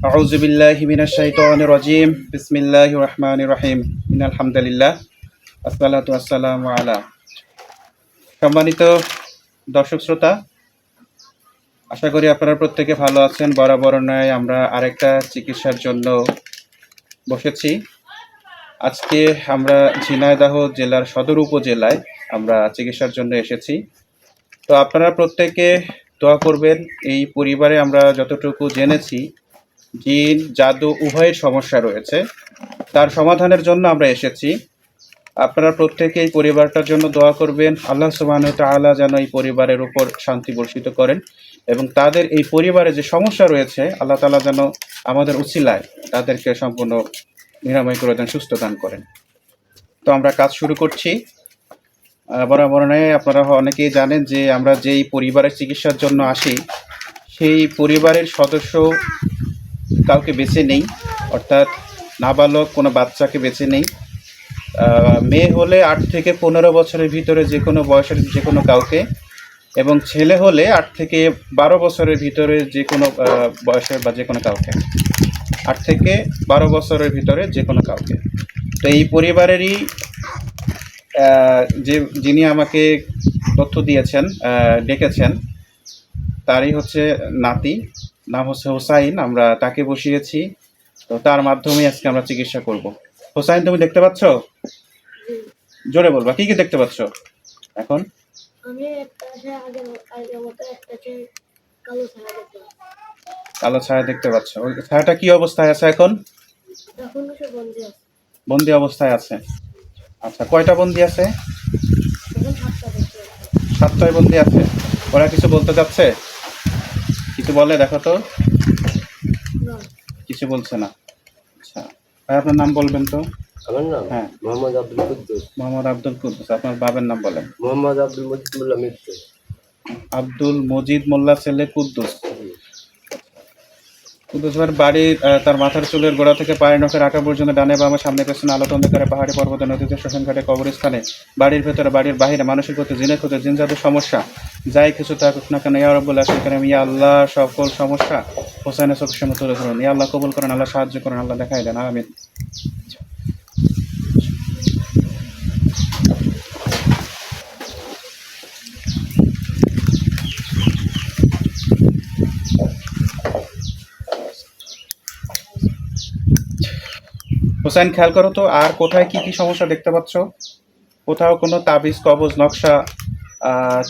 আউযু বিল্লাহি মিনাশ শাইতানির রাজিম। বিসমিল্লাহির রহমানির রহিম। ইন্নাল হামদুলিল্লাহ আসসালাতু ওয়াসসালামু আলা। সম্মানিত দর্শক শ্রোতা, আশা করি আপনারা প্রত্যেকে ভালো আছেন। বরাবর নয় আমরা আরেকটা চিকিৎসার জন্য বসেছি। আজকে আমরা ঝিনাইদহ জেলার সদর উপজেলায় আমরা চিকিৎসার জন্য এসেছি। তো আপনারা প্রত্যেকে দোয়া করবেন। এই পরিবারে আমরা যতটুকু জেনেছি, জিন জাদু উভয়ের সমস্যা রয়েছে, তার সমাধানের জন্য আমরা এসেছি। আপনারা প্রত্যেকে এই পরিবারটার জন্য দোয়া করবেন। আল্লাহ সুবহানাহু ওয়া তাআলা যেন এই পরিবারের উপর শান্তি বর্ষিত করেন এবং তাদের এই পরিবারে যে সমস্যা রয়েছে আল্লাহ তাআলা যেন আমাদের উসিলায় তাদেরকে সম্পূর্ণ নিরাময় করে দেন, সুস্থ দান করেন। তো আমরা কাজ শুরু করছি। বরাবর নয় আপনারা অনেকেই জানেন যে আমরা যেই পরিবারের চিকিৎসার জন্য আসি সেই পরিবারের সদস্য কাউকে বেছে নেই, অর্থাৎ নাবালক কোনো বাচ্চাকে বেছে নেই। মেয়ে হলে 8 থেকে 15 বছরের ভিতরে যে কোনো বয়সের যে কোনো কাউকে, এবং ছেলে হলে 8 থেকে 12 বছরের ভিতরে যে কোনো বয়সের বা যে কোনো কাউকে, 8 থেকে 12 বছরের ভিতরে যে কোনো কাউকে। তো এই পরিবারেরই যিনি আমাকে তথ্য দিয়েছেন, ডেকেছেন, তারই হচ্ছে নাতি, নাম হচ্ছে হোসাইন। আমরা তাকে বসিয়েছি, তো তার মাধ্যমে আজকে আমরা চিকিৎসা করব। হোসাইন, তুমি দেখতে পাচ্ছ? জোরে বলবা, কি কি দেখতে পাচ্ছ এখন? আমি আগের মতো কালো ছায়া দেখতে পাচ্ছ। ওই ছায়াটা কি অবস্থায় আছে এখন? এখন সে বন্দি আছে। বন্দি অবস্থায় আছে। আচ্ছা, কয়টা বন্দি আছে? এখন 7টা দেখতে 7টায় বন্দি আছে। ওরা কিছু বলতে চাচ্ছে? কিছু বলে দেখো তো। না। কিছু বলছে না। আচ্ছা ভাই, আপনার নাম বলবেন তো? আমার নাম হ্যাঁ, মোহাম্মদ আব্দুল কুদ্দুস। মোহাম্মদ আব্দুল কুদ্দুস। আপনার বাবার নাম বলেন? মোহাম্মদ আব্দুল মজিদ মোল্লা মৃত্যু। আব্দুল মজিদ মোল্লা ছেলে কুদ্দুস। কুদ্দুস ভাইয়ের বাড়ি তার মাথার চুলের গোড়া থেকে পায়ের নখের আঁকা পর্যন্ত ডানে বামে সামনে পেছনে আলোত অন্ধকারে পাহাড়ি পর্বতে নদীতে শ্মশানঘাটে কবরস্থানে বাড়ির ভেতরে বাড়ির বাইরে মানুষের প্রতি জিনের ক্ষতি জিন জাদুর সমস্যা যাই কিছু থাকুক না কেন, ইয়া রব্বুল আশিকারিম, ইয়া আল্লাহ সকল সমস্যা হোসেনের চোখের সামনে তুলে ধরুন। ইয়া আল্লাহ কবুল করেন, আল্লাহ সাহায্য করেন, আল্লাহ দেখাই দেন, আমিন। হোসেন, খেয়াল করো তো আর কোথায় কি কি সমস্যা দেখতে পাচ্ছ? কোথাও কোনো তাবিজ কবজ নকশা,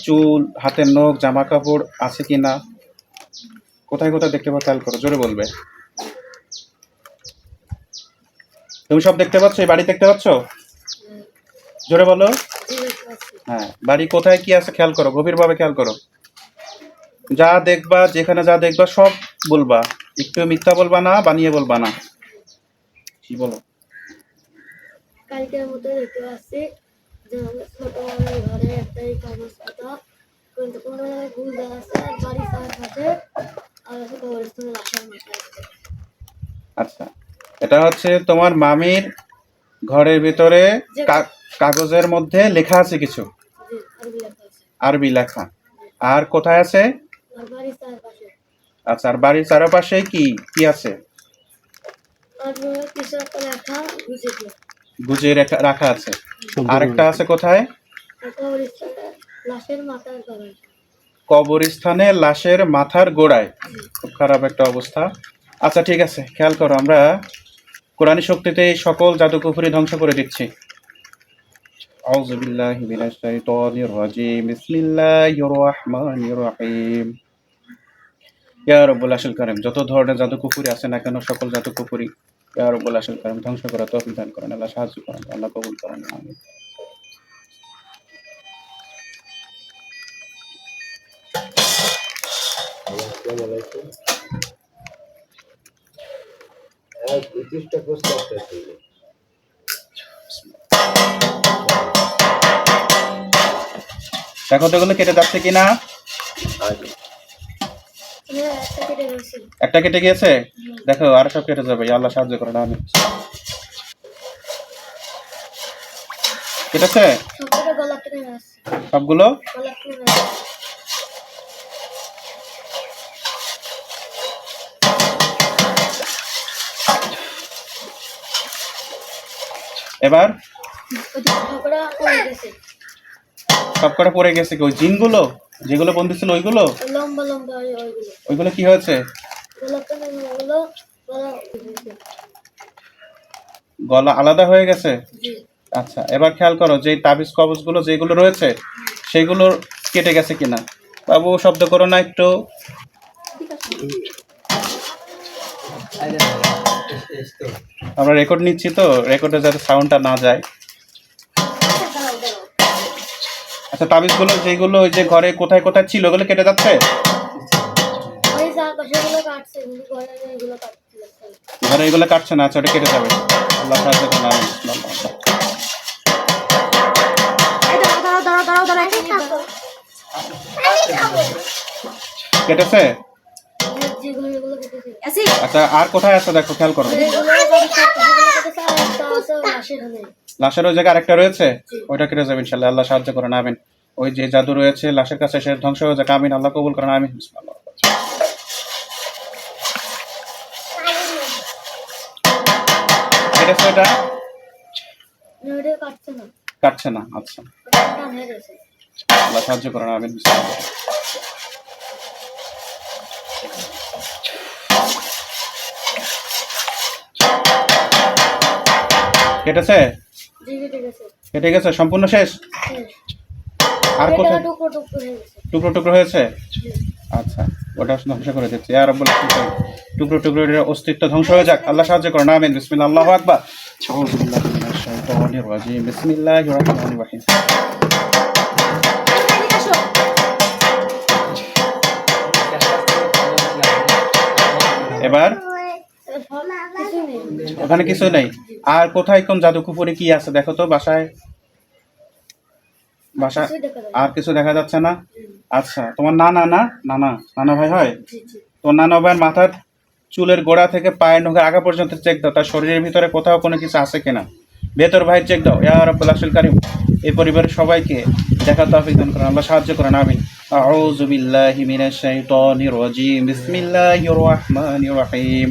চুল, হাতের নখ, জামা কাপড় আছে কি না? কোথায় কোথায় দেখতে পাচ্ছ? খেয়াল করো, জোরে বলবে। তুমি সব দেখতে পাচ্ছ? এই বাড়ি দেখতে পাচ্ছ? জোরে বলো। হ্যাঁ, বাড়ি কোথায় কি আছে খেয়াল করো, গভীরভাবে খেয়াল করো। যা দেখবা, যেখানে যা দেখবা সব বলবা, একটু মিথ্যা বলবা না, বানিয়ে বলবা না। কি বলো? কালকের মতো দেখতে পাচ্ছি যে ছোট ঘরে একটাই কাগজ পাতা, কিন্তু কোনো জায়গায় ভুল দেওয়া আছে আর বাড়ির চারপাশে আর কবরস্থানের আসার মতো আছে। আচ্ছা, এটা হচ্ছে তোমার মামির ঘরের ভিতরে কাগজের মধ্যে লেখা আছে কিছু, আরবি লেখা আছে। আরবি লেখা। আর কোথায় আছে? আর বাড়ির চারপাশে। আচ্ছা, আর বাড়ির চারপাশে কি কি আছে? আর কিছু একটা লেখা গুছিয়ে রাখা আছে। আরেকটা আছে কোথায়? লাশের মাথার গোড়ায়। কবরস্থানে লাশের মাথার গোড়ায়। খুব খারাপ একটা অবস্থা। আচ্ছা ঠিক আছে, খেয়াল করো, আমরা কোরআনী শক্তিতে এই সকল জাদুকুফরি ধ্বংস করে দিচ্ছি। আউযু বিল্লাহি মিনাশ শাইতানির রাজিম। বিসমিল্লাহির রহমানির রহিম। ইয়া রব্বুল আশিল কারিম, যত ধরনের জাদুকুফরি আছে না কেন, সকল জাদুকুফরি ইয়া রব্বুল আশিল কারিম ধ্বংস করা তৌফিক দান করেন, আল্লাহ সাহায্য করেন, আল্লাহ কবুল করেন, আমিন। আসসালামু আলাইকুম। এক উদ্দিষ্ট প্রস্তাবটা ছিল। দেখো তো এগুলো কেটে যাচ্ছে কিনা। একটা কেটে গিয়েছে, দেখো আর সব কেটে যাবে, আল্লাহ সাহায্য করেন, আমিন। কেটেছে সবগুলো? এবার ওই যে ঝগড়া হয়ে গেছে সব কটা পড়ে গেছে কি ওই জিনগুলো যেগুলো বন্দি ছিল ওইগুলো লম্বা লম্বা ওইগুলো ওইগুলো কি হয়েছে ওগুলো গলা উঠেছে। গলা আলাদা হয়ে গেছে জি আচ্ছা এবার খেয়াল করো যে তাবিজ কবজগুলো যেগুলো রয়েছে সেগুলো কেটে গেছে কিনা বাবু শব্দ করো না একটু আমরা রেকর্ড নিচ্ছি তো রেকর্ডে যাতে সাউন্ডটা না যায় আচ্ছা তাবিজগুলো যেগুলো ওই যে ঘরে কোথায় কোথায় ছিল ওগুলো কেটে যাচ্ছে ওই চারপাশে গুলো কাটছে কিন্তু ঘরে এগুলো কাটতে লাগছে ঘরে এগুলো কাটছে না আচ্ছা ওটা কেটে যাবে আল্লাহ সাহায্য করুন আমিন। কেটেছে যে ঘরগুলো কেটেছে আচ্ছা আর কোথায় আছে দেখো খেয়াল করো এগুলো চারপাশে কেটেছে আর একটা আছে সেখানে লাশের ওই জায়গায় আরেকটা রয়েছে ওইটা কেটে যাবে ইনশাল্লাহ আল্লাহ সাহায্য করেন আমিন ওই যে জাদু রয়েছে লাশের কাছে সে ধ্বংস হয়ে যাক আমিন আল্লাহ কবুল করেন আমিন বিসমিল্লাহ। কেটেছে এটা ওটা কাটছে না কাটছে না আচ্ছা ওটা টান হয়ে গেছে আল্লাহ সাহায্য করেন আমিন বিসমিল্লাহ। কেটেছে জি কেটে গেছে কেটে গেছে সম্পূর্ণ শেষ শেষ। আর এটা কোথায় টুকরো টুকরো হয়ে গেছে টুকরো টুকরো হয়েছে জি আচ্ছা ওটা ধ্বংস করে দিচ্ছি আর রব্বুল আলামিন টুকরো টুকরো এর অস্তিত্ব ধ্বংস হয়ে যাক আল্লাহ সাহায্য করুন আমিন বিসমিল্লাহ আল্লাহু আকবার আউযু বিল্লাহি মিনাশ শাইতানির রাজিম বিসমিল্লাহির রহমানির রহিম এবার কিছু নেই ওখানে কিছু নেই আর কোথায় কোন জাদু কুপুরে কি আছে দেখো তো বাসায় কিছুই দেখা যায় না। আর কিছু দেখা যাচ্ছে না আচ্ছা তোমার নানা নানা ভাই হয় জি জি তোমার নানা ভাইয়ের মাথার চুলের গোড়া থেকে পায়ের নখের আগা পর্যন্ত চেক দাও তার শরীরের ভিতরে কোথাও কোনো কিছু আছে কিনা ভেতর ভাই চেক দাও ইয়া রাব্বুল আরশিল কারীম এই পরিবারের সবাইকে দেখা তৌফিক দান করেন আল্লাহ সাহায্য করেন আমিন আউযু বিল্লাহি মিনাশ শাইতানির রাজিম বিসমিল্লাহির রহমানির রহিম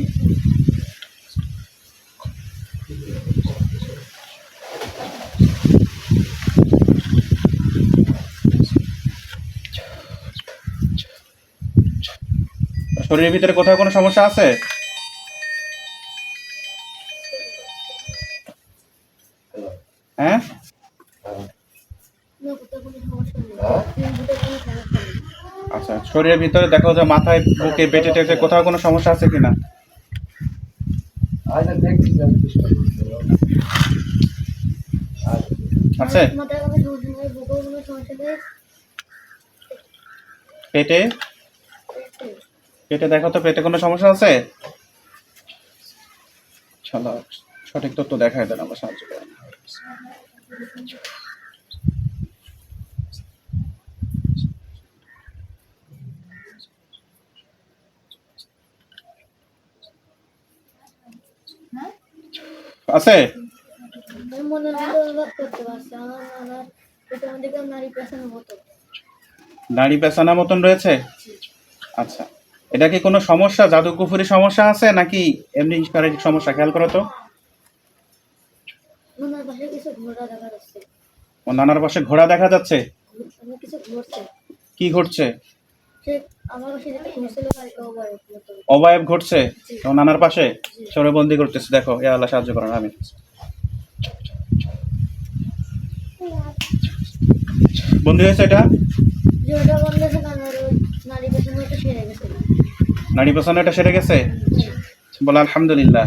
শরীরের ভিতরে কোথাও কোনো সমস্যা আছে হ্যাঁ না কোথাও কোনো সমস্যা নেই ভিতরে কোনো সমস্যা নেই আচ্ছা শরীরের ভিতরে দেখো যে মাথায় বুকে পেটে টেটে কোথাও কোনো সমস্যা আছে কিনা আছে মাথায় কোনো সমস্যা নেই বুকেও কোনো সমস্যা নেই পেটে পেটে দেখো তো পেটে কোনো সমস্যা আছে চলো সঠিক তথ্য দেখায় দেন আমরা সাহায্য করেন আছে আমি মনে হলো অনুভব করতে পারছি আমার নানার পেটের মধ্যে কেউ নারী পেছানোর মতো নাড়ি পেছানা মতন রয়েছে আচ্ছা এটা কি কোনো সমস্যা জাদু কুফুরি সমস্যা আছে নাকি এমনি শারীরিক সমস্যা খেয়াল করো তো ওনার পাশে কিছু ঘোড়া দেখা যাচ্ছে ও নানার পাশে ঘোড়া দেখা যাচ্ছে অনেক কিছু ঘুরছে কি ঘটছে সে আমার পাশে যেটা ঘুরছিল কালকে ওভার মতো অবয়ব ঘটছে তো নানার পাশে সরে বন্দি করতেছে দেখো ইয়া আল্লাহ সাহায্য করেন আমি বন্দি হয়েছে এটা যে ওটা বন্ধ আছে নানার ওই নারী পেছনে ওটা সেরে গেছে নাড়ি পেছনে এটা সেরে গেছে বলো আলহামদুলিল্লাহ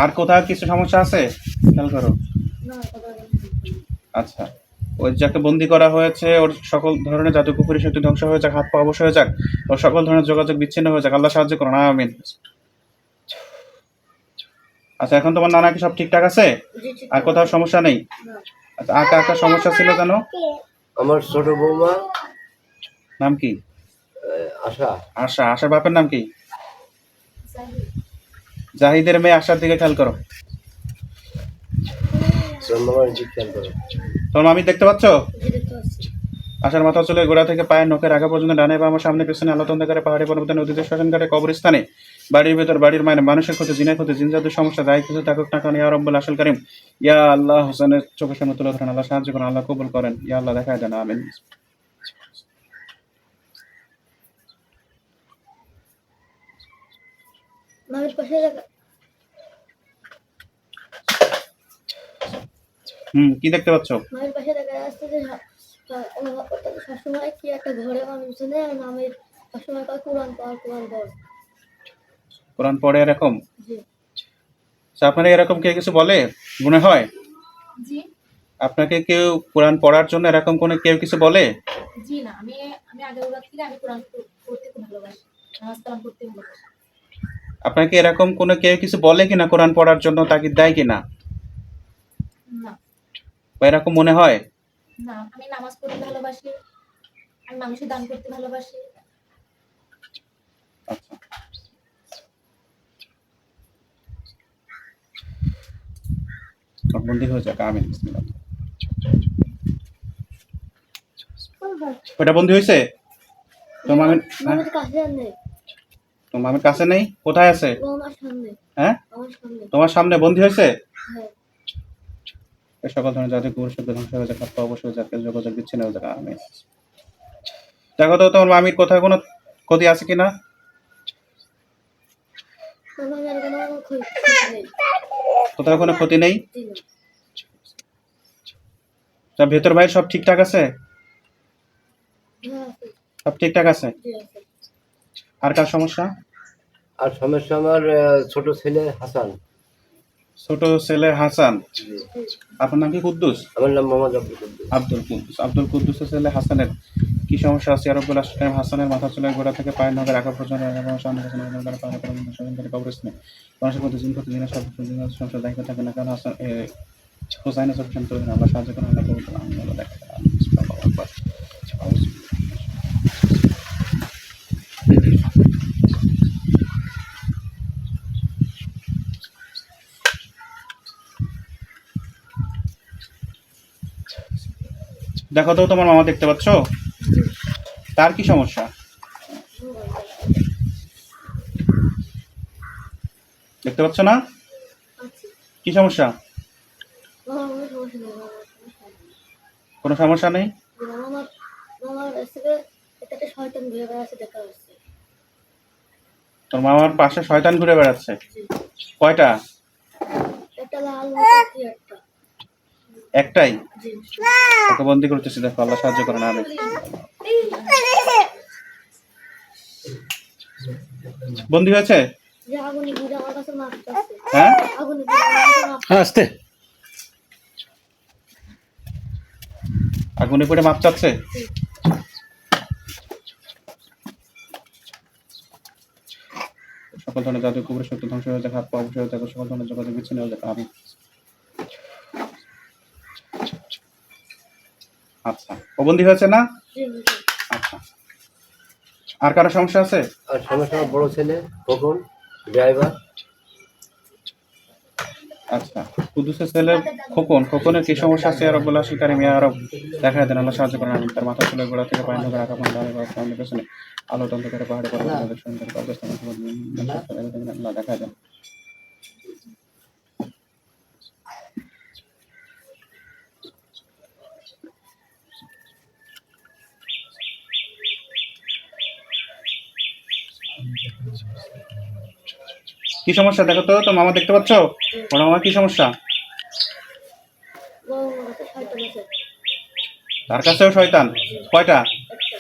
আর কোথাও কিছু সমস্যা আছে খেয়াল করো না কথা বলছি আচ্ছা ওই যাকে বন্দি করা হয়েছে ওর সকল ধরনের জাদু কুকুরি শক্তি ধ্বংস হয়ে যাক হাত পা অবশ হয়ে যাক ওর সকল ধরনের যোগাযোগ বিচ্ছিন্ন হয়ে যাক আল্লাহ সাহায্য করুন আমিন আচ্ছা এখন তোমার নানা কি সব ঠিকঠাক আছে জি ঠিক আর কোথাও সমস্যা নেই না আচ্ছা আর কার সমস্যা ছিল জানো আমার ছোট বৌমা নাম কি আশা আশা আশার বাপের নাম কি জাহিদের মেয়ে আশার দিকে খেয়াল করো জন্মবার জিজ্ঞাসা করো তোমার মামি দেখতে পাচ্ছ জি দেখতে পাচ্ছি আশার মাথা চুলের গোড়া থেকে পায়ের নখের আগা পর্যন্ত ডানে বাম সামনে পেছনে আলোত অন্ধকারে পাহাড়ি পর্বতে নদীতে শ্মশান ঘাটে কবরস্থানে বাড়ির ভেতর বাড়ির মানে মানুষের ক্ষতি, জিনের ক্ষতি, জিন জাদুর সমস্যা যাই কিছু থাকুক না কেন, ইয়া রব্বুল আশিল কারিম, ইয়া আল্লাহ হোসেনের চোখের সামনে তুলে ধরেন, আল্লাহ সাহায্য করেন, আল্লাহ কবুল করেন, ইয়া আল্লাহ দেখায় দেন, আমিন। মামির পাশে কি দেখতে পাচ্ছ? মামির পাশে দেখা যাচ্ছে যে সবসময় কি একটা ঘরে মামির পিছনে আর মামির সবসময় কয় কোরআন পড় কোরআন পড়। কোরআন পড়ে এরকম? জি আচ্ছা, আপনারা এরকম কেউ কিছু বলে মনে হয়? জি আপনাকে কেউ কোরআন পড়ার জন্য এরকম কোনো কেউ কিছু বলে? জি না, আমি আমি আগেরবার থেকে আমি কোরআন পড়তে খুব ভালোবাসি, নামাজ কালাম করতে ভালোবাসি। আপনাকে এরকম কোনো কেউ কিছু বলে কিনা কোরআন পড়ার জন্য, তাগিদ দেয় কিনা, না বা এরকম মনে হয়? না, আমি নামাজ পড়তে ভালোবাসি, আমি মানুষের দান করতে ভালোবাসি। আচ্ছা, বন্দি হয়ে যাক, আমিন। বিসমিল্লাহ। ওটা বন্দি হয়েছে? তোমার মামির মামির কাছে আর নেই, তোমার মামির কাছে নেই? কোথায় আছে? ও আমার সামনে, হ্যাঁ, আমার সামনে। তোমার সামনে বন্দি হয়েছে? হ্যাঁ এই সকল ধরনের জাতি কুকুর শব্দ ধ্বংস হয়ে যাক, হাত অবশ্যই যাকে যোগাযোগ বিচ্ছিন্ন হয়ে যাক, আমিন। দেখো তো তোমার মামির কোথায় কোনো ক্ষতি আছে কিনা? আমার মামির কোনো ক্ষতি নেই। কোথাও কোনো ক্ষতি নেই? জি না। তা ভেতর বাইরে সব ঠিকঠাক আছে? হ্যাঁ আছে, সব ঠিকঠাক আছে? জি আছে। আর কার সমস্যা? আর সমস্যা আমার ছোট ছেলে হাসান। ছোট ছেলে হাসান। জি। আপনার নাম কি? কুদ্দুস? আমার নাম মোহাম্মদ আব্দুল কুদ্দুস। আব্দুল কুদ্দুস। আব্দুল কুদ্দুসের ছেলে হাসানের কি সমস্যা আছে? ইয়া রব্বুল আশিল কারিম, হাসানের মাথা চুলের গোড়া থেকে পায়ের নখের আঁকা পর্যন্ত কবরস্থানে মানুষের প্রতি জিন ক্ষতি, জিনের সব সমস্যা দায়িত্ব থাকে না কেন, হাসান হোসাইনের সব শান্ত হয়ে আল্লাহ সাহায্য করেন, আল্লাহ কবুল করেন, আমিন। আল্লাহ দেখা দেন, আমিন। আল্লাহু আকবার। দেখো তো তোমার মামা দেখতে পাচ্ছ? তার কি সমস্যা দেখতে পাচ্ছ না? আচ্ছা কি সমস্যা? মামার কোনো সমস্যা নেই, মামার সমস্যা নেই। কোনো সমস্যা নেই? জি না, মামার থেকে একটা শয়তান ঘুরে বেড়াচ্ছে দেখা যাচ্ছে। তোর মামার পাশে শয়তান ঘুরে বেড়াচ্ছে? জি কয়টা? একটা লাল মতো কি একটা। একটাই? জি ওকে বন্দি করতেছি, দেখো আল্লাহ সাহায্য করেন, আমিন। বন্দি হয়েছে? যে আগুনে ঘুরে আমার কাছে মাছ আছে, হ্যাঁ, আগুনে ঘুরে আমার কাছে মাছ। আস্তে। আগুনে পড়ে মাপ চাচ্ছে? সকল ধরনের জাতীয় কুকুরের শক্তি ধ্বংস হয়ে যাক, হাত পা অবশ্যই হয়ে যাক, সকল ধরনের যোগাযোগ বিচ্ছিন্ন হয়ে যাক, আমিন। আচ্ছা, ও বন্দি হয়েছে না? জি জি আচ্ছা, আর কারো সমস্যা আছে? আর সমস্যা আমার বড় ছেলে খোকন, ড্রাইভার। আচ্ছা, কুদ্দুসের ছেলে খোকন, খোকনের কি সমস্যা আছে? আর রব্বুল আশিল কারিম, ইয়া রব দেখা দেন, আল্লাহ সাহায্য করেন, আমিন। তার মাথা চুলের গোড়া থেকে পায়ের নখের আঁকা পর্যন্ত সামনে পেছনে আলো তন্ত করে পাহাড়ে পর্বত সুন্দর অবস্থান, আল্লাহ দেখা দেন। কি সমস্যা দেখো তো? তো মামা দেখতে পাচ্ছ? বড় মামা কি সমস্যা? বড় মামার কাছে শয়তান আছে তার কাছেও শয়তান? কয়টা? একটা।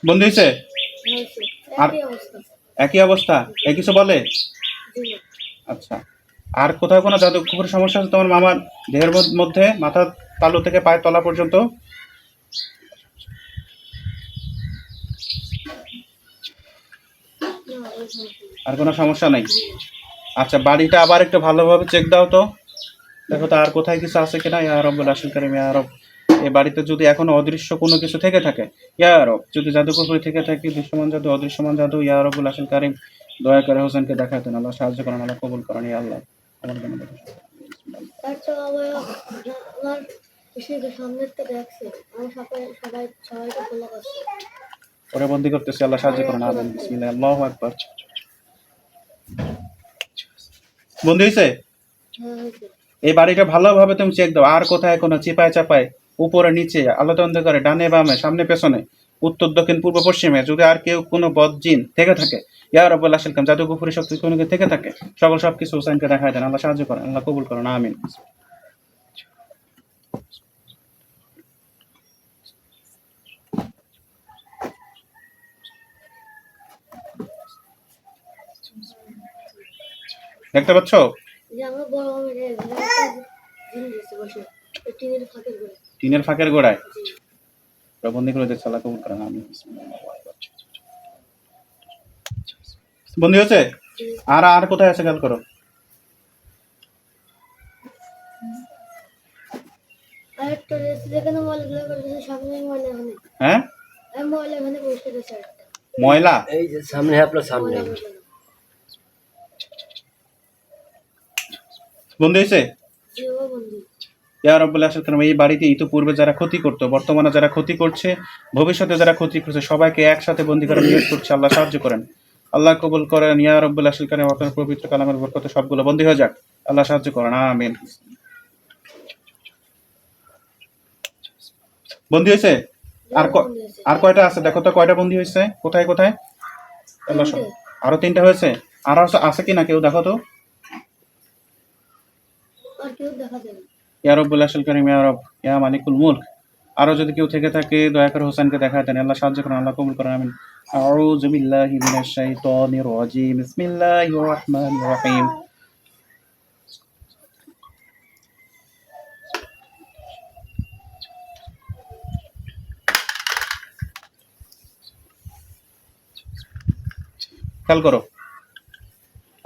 বন্দি হয়েছে? হয়েছে আর একই অবস্থা। একই অবস্থা? এ কিছু বলে? জি না আচ্ছা, আর কোথাও কোনো জাদু কুকুরের সমস্যা আছে তোমার মামার দেহের মধ্যে, মাথার তালু থেকে পায়ের তলা পর্যন্ত? না ওই সমস্যা নেই। আর কোনো সমস্যা নাই? আচ্ছা, বাড়িটা আবার একটু ভালোভাবে চেক দাও তো, দেখো তো আর কোথায় কিছু আছে কিনা। ইয়া রব্বুল আশিল কারিম, ইয়া রব, এই বাড়িতে যদি এখনো অদৃশ্য কোনো কিছু থেকে থাকে, ইয়া রব, যদি জাদুকর থেকে থাকে, দৃশ্যমান জাদু, অদৃশ্যমান জাদু, ইয়া রব্বুল আশিল কারিম, দয়া করে হোসেনকে দেখায় দেন, আল্লাহ সাহায্য করেন, আল্লাহ কবুল করেন, ইয়া আল্লাহ। আমার জন্য তার তো আমার পিসিকে সামনের থেকে দেখছে, আমার সবাইকে ফলো করছে। ওরে বন্দি করতেছি, আল্লাহ সাহায্য করুন, আমিন। বিসমিল্লাহ, আল্লাহু আকবার। বন্দি হয়েছে? হ্যাঁ হয়েছে। এই বাড়িটা ভালোভাবে তুমি চেক দাও, আর কোথায় কোনো চিপায় চাপায়, উপরে নিচে, আলোতে অন্ধকারে, ডানে বামে, সামনে পেছনে, উত্তর দক্ষিণ পূর্ব পশ্চিমে যদি আর কেউ কোনো বদজিন থেকে থাকে, ইয়া রাব্বুল আশিলকাম, জাদু কুফরি শক্তি কোনো কিছু থেকে থাকে, সবকিছু হুসাইনকে দেখায় দেন, আল্লাহ সাহায্য করেন, আল্লাহ কবুল করেন, আমিন। দেখতে পাচ্ছ? যে আমরা বড় মামির এখানে একটা জিন দিয়েছে বসে, ওই টিনের ফাঁকের করে। টিনের ফাঁকের গোড়ায় জি। ওরা বন্দি করে দিচ্ছে, আল্লাহ কবুল করেন, আমিন। বন্দি হয়েছে? জি। আর আর কোথায় আছে খেয়াল করো। আর একটা রয়েছে যেখানে ময়লাগুলো করেছে, সামনে ময়লা এখানে। হ্যাঁ, আর ময়লা এখানে বসে রয়েছে একটা। ময়লা এই যে সামনে, আপনার সামনে। ময়লা বসানো। বন্দি হয়েছে? জি, ও বন্ধু। ইয়া রাব্বুল আশিলকাম, এই বাড়িতে ইতিপূর্বে যারা ক্ষতি করতো, বর্তমানে যারা ক্ষতি করছে, ভবিষ্যতে যারা ক্ষতি করছে, সবাইকে একসাথে বন্দি করে নিয়োগ করছে, আল্লাহ সাহায্য করেন, আল্লাহ কবুল করেন। ইয়া রাব্বুল আশিলকাম, আপনার পবিত্র কালামের বরকতে সবগুলো বন্দি হয়ে যাক, আল্লাহ সাহায্য করেন, আমিন। বন্দি হয়েছে? আর বন্দি হয়েছে। আর কয়টা আছে দেখো তো, কয়টা বন্দি হয়েছে, কোথায় কোথায়? আল্লাহ তিনটে। আরো 3টা হয়েছে? আর আছে কি না কেউ দেখো তো। আর কেউ দেখা যাবে না। ইয়া রাব্বুল আশিলকাম, ইয়া রব, ইয়া মালিকুল মুলক, আরো যদি কেউ থেকে থাকে দয়া করে হোসেনকে দেখা দেন, আল্লাহ সাহায্য করেন, আল্লাহ কবুল করেন, আমিন। আউযু বিল্লাহি মিনাশ শাইতানির রাজিম, বিসমিল্লাহির রহমানির রহিম। খেয়াল করো,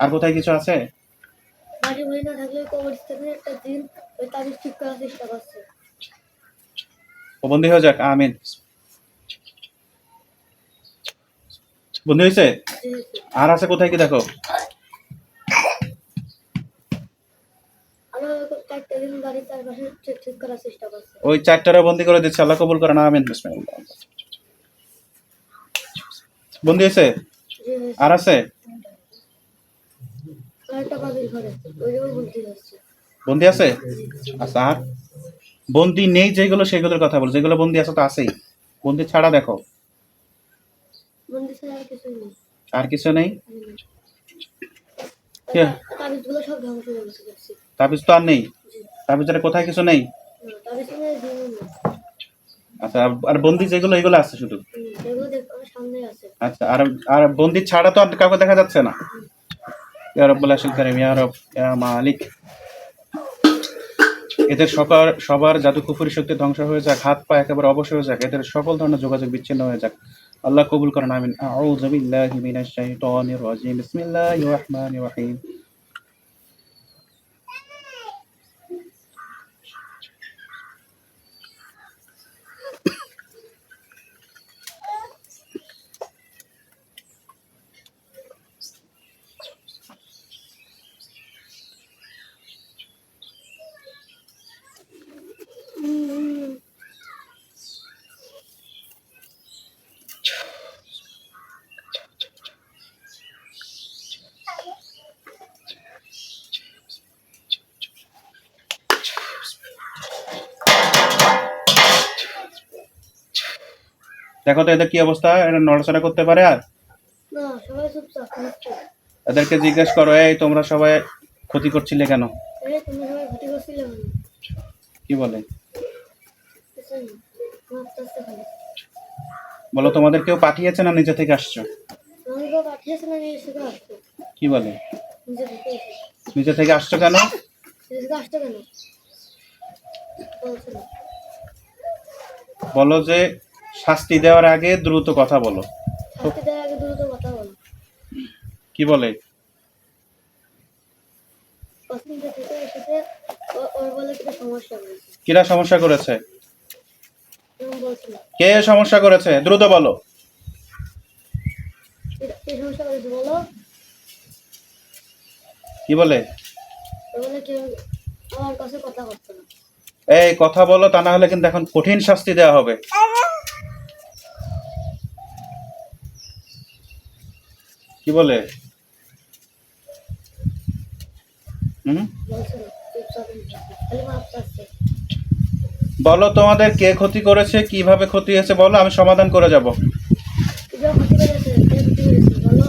আর কোথায় কিছু আছে? বাড়ি বাড়ি না থাকলে কবরস্থানে একটা জিন ওই তাবিজ ঠিক করার চেষ্টা করছে। ও বন্দি হয়ে যাক, আমিন। বন্দি হয়েছে? জি। আর আছে কোথায় কি দেখো। আরো চারটা দিন বাড়ির চারপাশে ঠিক করার চেষ্টা করছে। ওই 4টারে বন্দি করে দিচ্ছে, আল্লাহ কবুল করেন, আমিন। বিসমিল্লাহ। বন্দি হয়েছে? জি হয়েছে। আর আছে? আর একটা বাবির ঘরে ওই জায়গায় বন্দি হচ্ছে। বন্দি আছে? আচ্ছা, আর বন্দি নেই যেগুলো, সেগুলোর কথা বল, যেগুলো বন্দি আছে তো আছেই, বন্দি ছাড়া দেখো, বন্দি ছাড়া আর কিছুই নেই। আর কিছু নেই। তাবিজগুলো সব ধ্বংস হয়ে গেছে দেখছি। তাবিজ তো আর নেই, জি। তাবিজের কোথায় কিছু নেই। না, তাবিজ নেই, জিনও নেই। আচ্ছা, আর বন্দি যেগুলো, এগুলো আছে শুধু। এগুলো দেখ আমার সামনেই আছে। আচ্ছা, আর আর বন্দি ছাড়া তো আর কাউকে দেখা যাচ্ছে না। ইয়া রাব্বুল আশিল কারীম, ইয়া রব, ইয়া মালিক, এদের সবার জাদু কুফরি শক্তি ধ্বংস হয়ে যাক, হাত পা একেবারে অবশ হয়ে যাক, এদের সকল ধরনের যোগাযোগ বিচ্ছিন্ন হয়ে যাক, আল্লাহ কবুল করেন, আমিন। আউযু বিল্লাহি মিনাশ শাইতানির রাজিম, বিসমিল্লাহির রহমানির রহিম। দেখো তো এদের কি অবস্থা, এরা নড়াচড়া করতে পারে? আর না, সবাই চুপচাপ নিশ্চয়। এদেরকে জিজ্ঞেস করো, এই তোমরা সবাই ক্ষতি করছিলে কেন? তুমি সবাই ঘুটি করছিলে কেন? কি বলে? কিছুই না, আস্তে আস্তে খালি। বলো, তোমাদের কেউ পাঠিয়েছে না নিজে থেকে আসছো? আমি তো পাঠিয়েছি না, নিজে থেকে আসতো। কি বলে? নিজে থেকে এসে। নিজে থেকে আসছো কেন? নিজে থেকে আসতো কেন বলছে না। বলো যে শাস্তি দেওয়ার আগে দ্রুত কথা বলো। শাস্তি দেওয়ার আগে দ্রুত কথা বলো। কি বলে? পছন্দ থেকে এসেছে, ওর বলে কিছু সমস্যা হয়েছে। কিরা সমস্যা করেছে? এরকম বলছে না। কে সমস্যা করেছে? দ্রুত বলো। কি সমস্যা করেছে বলো। কি বলে? ও বলে কেউ আমার কাছে কথা করছে না। এই কথা বলো, তা না হলে কিন্তু এখন কঠিন শাস্তি দেওয়া হবে। কি বলে? হুম, বলছে না, চুপচাপ খালি মাপ চাচ্ছে। বলো তোমাদের কে ক্ষতি করেছে, কিভাবে ক্ষতি হয়েছে বলো, আমি সমাধান করে যাব। এগুলো ক্ষতি করেছে, কে ক্ষতি করেছে বলো?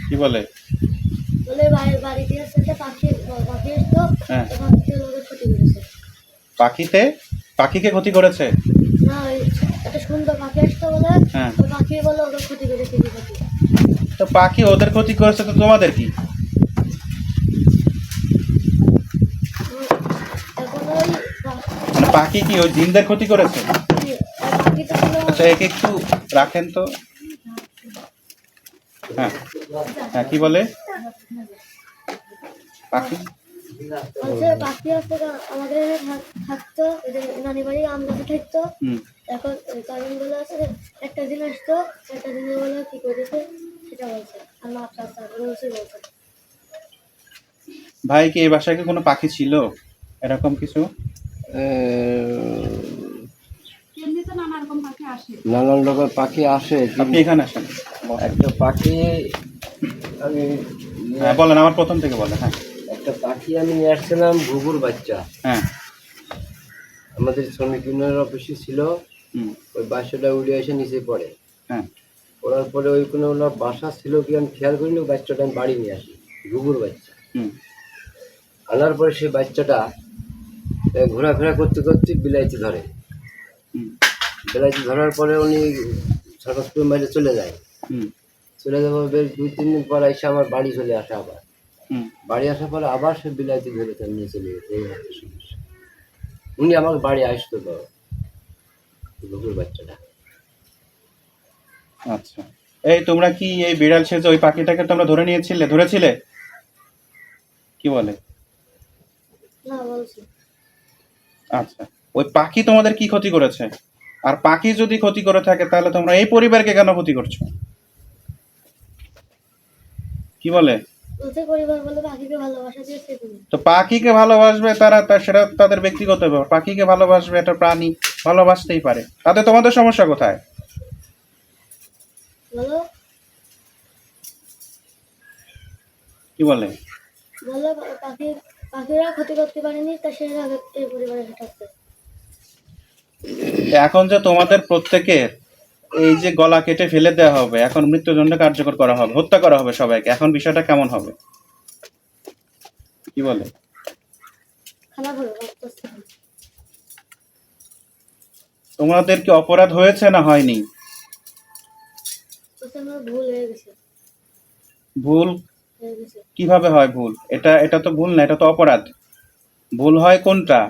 কি বলে? বলে বাড়িতে আসছে একটা পাখি, পাখি আসতো, হ্যাঁ, তো পাখিতে ওদের ক্ষতি করেছে। পাখিকে ক্ষতি করেছে। না, ওই একটা সুন্দর পাখি আসতো বলে, হ্যাঁ, ওই পাখি বলে ওদের ক্ষতি করেছে, কি পাখি। তো পাখি ওদের ক্ষতি করেছে, তো তোমাদের কি? এখন ওই মানে পাখি কি ওই জিনদের ক্ষতি করেছে? পাখিটা ছিল, আচ্ছা, একে একটু রাখেন তো। হ্যাঁ, হ্যাঁ, কি বলে? পাখি বলছে পাখি আসতো আমাদের এখানে থাকতো, ওই যে নানি বাড়ি আম গাছে থাকতো। হুম, এখন কারণ বলে আছে একটা দিন আসতো, একটা দিনের বলে কি করেছে সেটা বলছে, আর মাপ চাচ্ছে বলছে। ভাই কি এই বাসায় কি কোনো পাখি ছিল এরকম কিছু? এমনি তো নানা রকম পাখি আসে। নানান রকম পাখি আসে, আপনি এখানে আসেন। একটা পাখি আমি হ্যাঁ, বলেন, আমার প্রথম থেকে বলেন। হ্যাঁ, একটা পাখি আমি নিয়ে আসছিলাম, ঘুঘুর বাচ্চা। হ্যাঁ, আমাদের শ্রমিক ইউনিয়নের অফিসে ছিল। হুম, ওই বাচ্চাটা উড়ে এসে নিচে পড়ে। হ্যাঁ, পড়ার পরে ওই কোনো হলো বাসা ছিল কি আমি খেয়াল করিনি, ওই বাচ্চাটা আমি বাড়ি নিয়ে আসি, ঘুঘুর বাচ্চা। হুম, আনার পরে সেই বাচ্চাটা ঘোরাফেরা করতে করতে বিলাইতে ধরে। হুম, বিলাইতে ধরার পরে উনি সাকাজপুর বাইরে চলে যায়। হুম, চলে যাওয়ার বেশ 2-3 দিন পর এসে আমার বাড়ি চলে আসে আবার। হুম। বাড়ি আসার পরে আবার সে বিলাইতে ধরে তার নিয়ে চলে গেছে। এই হচ্ছে সমস্যা। উনি আমার বাড়ি আসতো তো, ঘুঘুর বাচ্চাটা। আচ্ছা, এই তোমরা কি এই বিড়াল সেজে ওই পাখিটাকে তোমরা ধরেছিলে? কি বলে? না বলছি, আচ্ছা, ওই পাখি তোমাদের কি ক্ষতি করেছে? আর পাখি যদি ক্ষতি করে থাকে তাহলে তোমরা এই পরিবারকে কেন ক্ষতি করছো? কি বলে? বলছে পরিবার বলে পাখিকে ভালোবাসা দিয়েছে তুমি। তো পাখিকে ভালোবাসবে সেটা তাদের ব্যক্তিগত ব্যাপার। পাখিকে ভালোবাসবে, একটা প্রাণী, ভালোবাসতেই পারে। তাতে তোমাদের সমস্যা কোথায়? বলো, কি বলে? বলো পাখিরা ক্ষতি করতে পারেনি, তা সেরা এই পরিবারের থাকতে। এখন যে তোমাদের প্রত্যেকের এই যে গলা কেটে ফেলে দেওয়া হবে, এখন মৃত্যুদণ্ড কার্যকর করা হবে, হত্যা করা হবে সবাইকে, এখন বিষয়টা কেমন হবে? কি বলে? খারাপ হলো বাচ্চা। তোমাদের কি অপরাধ হয়েছে না হয়নি? বলছে আমার ভুল হয়ে গেছে, ভুল হয়ে গেছে। কিভাবে হয় ভুল? এটা তো ভুল না, এটা তো অপরাধ। ভুল হয় কোনটা?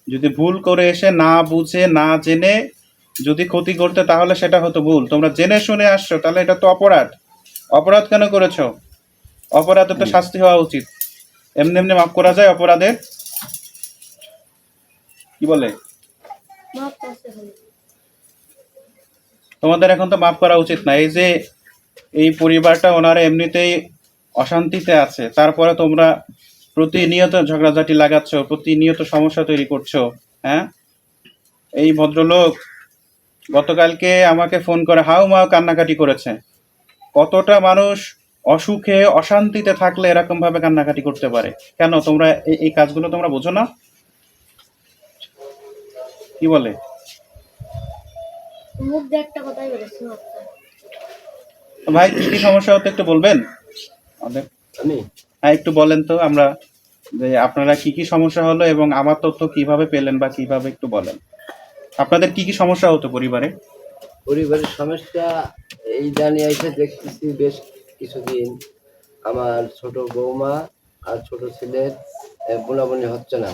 যদি ভুল করে এসে না বুঝে না জেনে যদি ক্ষতি করতে, তাহলে সেটা হতো ভুল। তোমরা জেনে শুনে আসছো, তাহলে এটা তো অপরাধ। অপরাধ কেন করেছো? অপরাধে তো শাস্তি হওয়া উচিত। এমনি এমনি মাফ করা যায় অপরাধের? কি বলে? মাপ চাচ্ছে হলো। তোমাদের এখন তো মাফ করা উচিত না। এই যে এই পরিবারটা ওনারা এমনিতেই অশান্তিতে আছে, তারপরে তোমরা প্রতিনিয়ত ঝগড়াঝাটি লাগাচ্ছ, প্রতিনিয়ত সমস্যা তৈরি করছো। হ্যাঁ, এই ভদ্রলোক গতকালকে আমাকে ফোন করে হাউমাউ কান্নাকাটি করেছে। কতটা মানুষ অসুখে অশান্তিতে থাকলে এরকম ভাবে কান্নাকাটি করতে পারে? কেন তোমরা এই কাজগুলো তোমরা বোঝো না? কি বলে? মুখ দিয়ে একটা কথাই বলেছে মাপটা। ভাই কি কি সমস্যা হতো একটু বলবেন আমাদের? আমি হ্যাঁ, একটু বলেন তো, আমরা যে আপনারা কি কি সমস্যা হলো এবং আমার তথ্য কিভাবে পেলেন বা কিভাবে একটু বলেন। আপনাদের কি কি সমস্যা হতো পরিবারে? পরিবারের সমস্যা এই জানি এসে দেখতেছি বেশ কিছুদিন আমার ছোট বৌমা আর ছোট ছেলের বোনাবনি হচ্ছে না।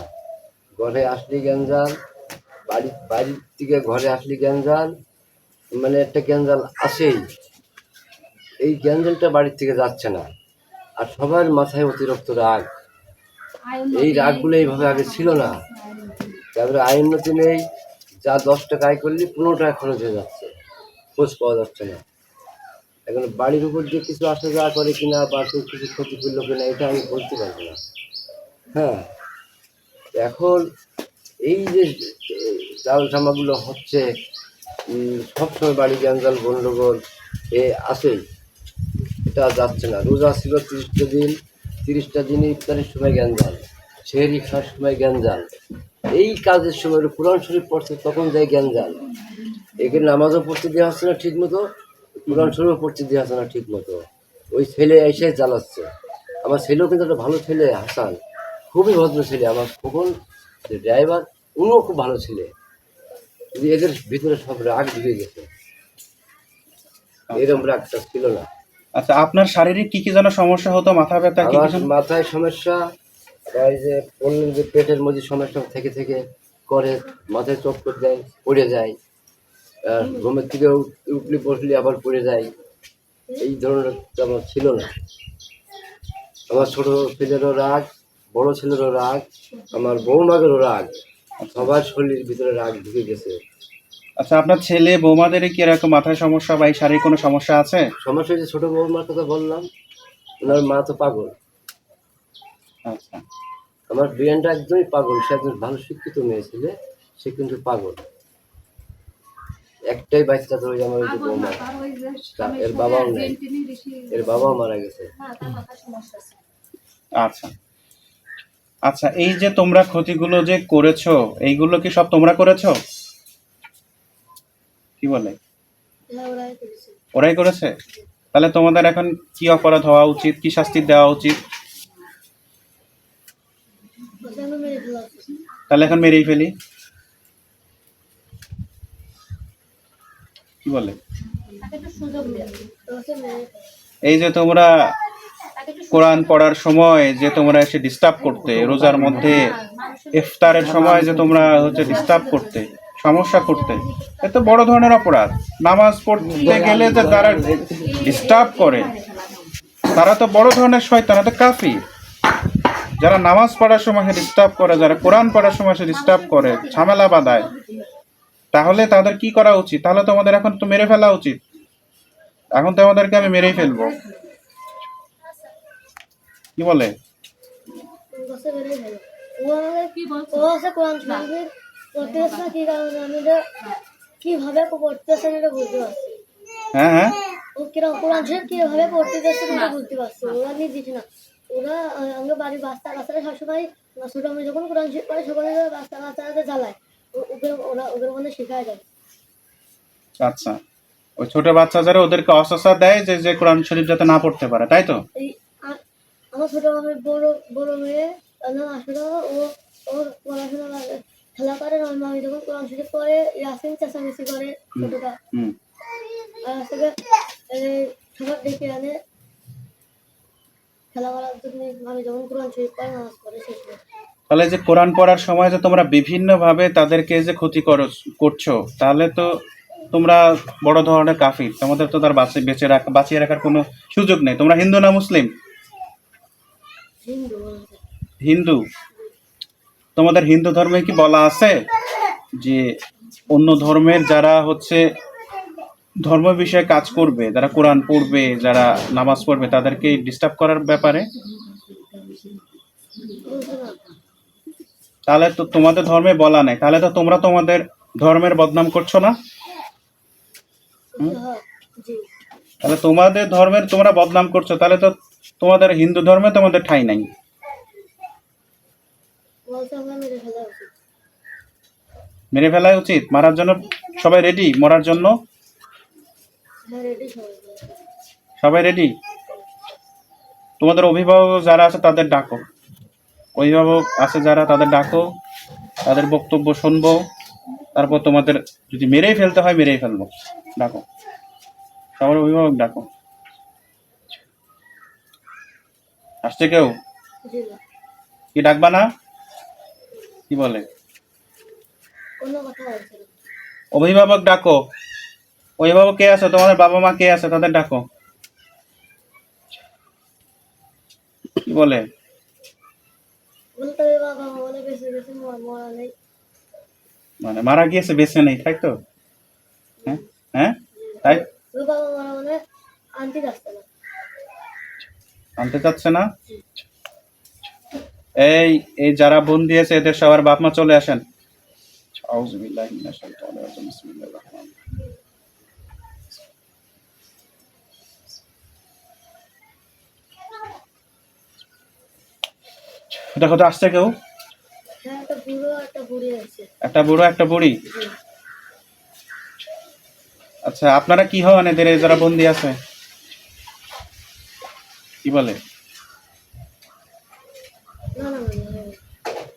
ঘরে আসলি গ্যাঞ্জাল, বাড়ির থেকে ঘরে আসলি গ্যাঞ্জাল, মানে একটা গ্যাঞ্জাল আসেই। এই গ্যাঞ্জালটা বাড়ির থেকে যাচ্ছে না। আর সবার মাথায় অতিরিক্ত রাগ। এই রাগগুলো এইভাবে আগে ছিল না। তারপরে আয় উন্নতি নেই, যা 10 টাকা আয় করলে 15 টাকা খরচ হয়ে যাচ্ছে, খোঁজ পাওয়া যাচ্ছে না। এখন বাড়ির উপর দিয়ে কিছু আসা যাওয়া করে কিনা বা কেউ কিছু ক্ষতি করলো কিনা এটা আমি বলতে পারবো না। হ্যাঁ, এখন এই যে চাল জামাগুলো হচ্ছে, সবসময় বাড়ি গ্যাঞ্জাল গন্ডগোল আসেই, এটা যাচ্ছে না। রোজা ছিল 30টা দিন, 30টা দিনই ইফতারের সময় গ্যাঞ্জাল, সেহরি খাওয়ার সময় গ্যাঞ্জাল, এই কাজের সময় কোরআন শরীফ পড়ছে তখন যায় গ্যাঞ্জাল। এখানে নামাজও পড়তে দেওয়া হচ্ছে না ঠিক মতো, কোরআন শরীফও পড়তে দেওয়া হচ্ছে না ঠিক মতো। ওই ছেলে এসে জ্বালাচ্ছে। আমার ছেলেও কিন্তু একটা ভালো ছেলে, হাসান, খুবই ভদ্র ছেলে। আমার কখন যে ড্রাইভার, উনিও খুব ভালো ছেলে, কিন্তু এদের ভিতরে সব রাগ ঢুকে গেছে, এরকম রাগটা ছিল না। আচ্ছা, আপনার শারীরিক কি কি যেন সমস্যা হতো? মাথা ব্যথা কি আমার কি যেন? মাথায় সমস্যা, আবার এই যে বললেন যে পেটের মধ্যে সমস্যা থেকে থেকে করে, মাথায় চক্কর দেয়, পড়ে যায়, আর ঘুমের থেকে উঠলে বসলে আবার পড়ে যায়, এই ধরনের আমার ছিল না। আমার ছোট ছেলেরও রাগ, বড় ছেলেরও রাগ, আমার বৌমাদেরও রাগ, সবার শরীরের ভিতরে রাগ ঢুকে গেছে। আচ্ছা, আপনার ছেলে বৌমাদের কি এরকম মাথায় সমস্যা বা এই শারীরিক কোনো সমস্যা আছে? সমস্যা যে ছোট বৌমার কথা বললাম, ওনার মা তো পাগল। আচ্ছা আমার ব্রেনটা একদমই পাগল, সে একজন ভালো শিক্ষিত মেয়ে ছেলে, সে কিন্তু পাগল। একটাই বাচ্চা তো ওই আমার ওই যে বৌমা, এর বাবাও নেই, এর বাবাও মারা গেছে। আচ্ছা আচ্ছা, এই যে তোমরা ক্ষতিগুলো যে করেছো, এইগুলো কি সব তোমরা করেছো? কি বলে? হ্যাঁ, ওরাই করেছে। ওরাই করেছে? তাহলে তোমাদের এখন কি অপরাধ হওয়া উচিত, কি শাস্তি দেওয়া উচিত? ওকে আমি মেরে ফেলা উচিত। তাহলে এখন মেরেই ফেলি, কি বলে? তাকে একটু সুযোগ দেয়া, ওকে মেরে ফেলা। এই যে তোমরা তাকে একটু কোরআন পড়ার সময় যে তোমরা এসে ডিস্টার্ব করতে, রোজার মধ্যে ইফতারের সময় যে তোমরা হচ্ছে ডিস্টার্ব করতে, সমস্যা করতে, এ তো বড় ধরনের অপরাধ। নামাজ পড়তে গেলে যে তারা ডিস্টার্ব করে, তারা তো বড় ধরনের শয়তান, তো কাফির। যারা নামাজ পড়ার সময় সে ডিস্টার্ব করে, যারা কোরআন পড়ার সময় সে ডিস্টার্ব করে, ঝামেলা বাঁধায়, তাহলে তাদের কি করা উচিত? তাহলে তোমাদের এখন তো মেরে ফেলা উচিত। এখন তোমাদেরকে আমি মেরেই ফেলবো, কি বলে? ওকে মেরে ফেলা। ও আমাকে কি বলছো? ও আছে কোরআন শরীফ পড়তেছে না, কি কারণে আমি এটা কিভাবে পড়তেছে আমি এটা বুঝতে পারছি। হ্যাঁ হ্যাঁ, ও কিরকম কোরআন শরীফ কিভাবে পড়তে যাচ্ছে এটা বুঝতে পারছি। ওরা নিয়ে দিচ্ছে না, ওরা আমাকে বাড়ির বাচ্চা কাচ্চারা সবসময় ছোট আমি যখন কোরআন শরীফ পড়ে সকলে বাচ্চা কাচ্চারা জ্বালায়, ওদের মধ্যে শেখায় যায়। আচ্ছা, ওই ছোট বাচ্চা যারা, ওদেরকে অসসা দেয় যে যে কোরআন শরীফ যাতে না পড়তে পারে, তাই তো? এই আমার ছোট মামের বড় মেয়ে নাম আসলে ও পড়াশোনা খেলা করে, আমার মামি যখন কোরআন শরীফ পড়ে ইয়াসিন চেঁচামেচি করে ছোটটা, হুম। আর আসলে সবার ডেকে আনে খেলা করার জন্য। আমি যখন কোরআন শরীফ পড়ে নামাজ পড়ে শেষ করে। তাহলে যে কোরআন পড়ার সময় যে তোমরা বিভিন্ন ভাবে তাদেরকে যে ক্ষতি করছো, তাহলে তো তোমরা বড় ধরনের কাফির। তোমাদের তো তার বাঁচিয়ে রাখার কোনো সুযোগ নেই। তোমরা হিন্দু না মুসলিম? হিন্দু বলতে হিন্দু। তোমাদের হিন্দু ধর্মে কি বলা আছে যে অন্য ধর্মের যারা হচ্ছে ধর্ম বিষয়ে কাজ করবে, যারা কোরআন পড়বে, যারা নামাজ পড়বে, তাদেরকে ডিস্টার্ব করার ব্যাপারে? বলছে না। তাহলে তো তোমাদের ধর্মে বলা নেই, তাহলে তো তোমরা তোমাদের ধর্মের বদনাম করছো না? হ্যাঁ, জি তাহলে তোমাদের ধর্মের তোমরা বদনাম করছো, তাহলে তো তোমাদের হিন্দু ধর্মে তোমাদের ঠাঁই নাই। বলছে আমরা মেরে ফেলা উচিত। মেরে ফেলাই উচিত। মারার জন্য সবাই রেডি? মরার জন্য হ্যাঁ, রেডি সবাই। সবাই রেডি? তোমাদের অভিভাবক যারা আছে তাদের ডাকো, অভিভাবক আছে যারা তাদের ডাকো, তাদের বক্তব্য শুনবো, তারপর তোমাদের যদি মেরেই ফেলতে হয় মেরেই ফেলবো। ডাকো, সবার অভিভাবক ডাকো। আসছে কেউ? জি না, কি ডাকবা না? কি বলে? কোনো কথা বলছে না। অভিভাবক ডাকো। অভিভাবক কে আছে? তোমাদের বাবা মা কে আছে? তাদের ডাকো। কি বলে? বলতে হবে বাবা মা বলে বেশি বেশি মরা নেই। মানে মারা গিয়েছে, বেঁচে নেই, তাই তো? হ্যাঁ হ্যাঁ, তাই। ওই বাবা মারা মানে আনতে যাচ্ছে না। আনতে চাচ্ছে না? এই এই যারা বোন দিয়েছে এদের সবার বাপ মা চলে আসেন। আউযু বিল্লাহি মিনাশ শাইতানির রাজিম। বিসমিল্লাহির রহমানির রহিম। কোথাও আসছে কেউ? হ্যাঁ, একটা বুড়ো একটা বুড়ি আছে। একটা বুড়ো একটা বুড়ি। জি। আচ্ছা, আপনারা কি হন এদের, এই যারা বন্দি আছে? কি বলে? না না না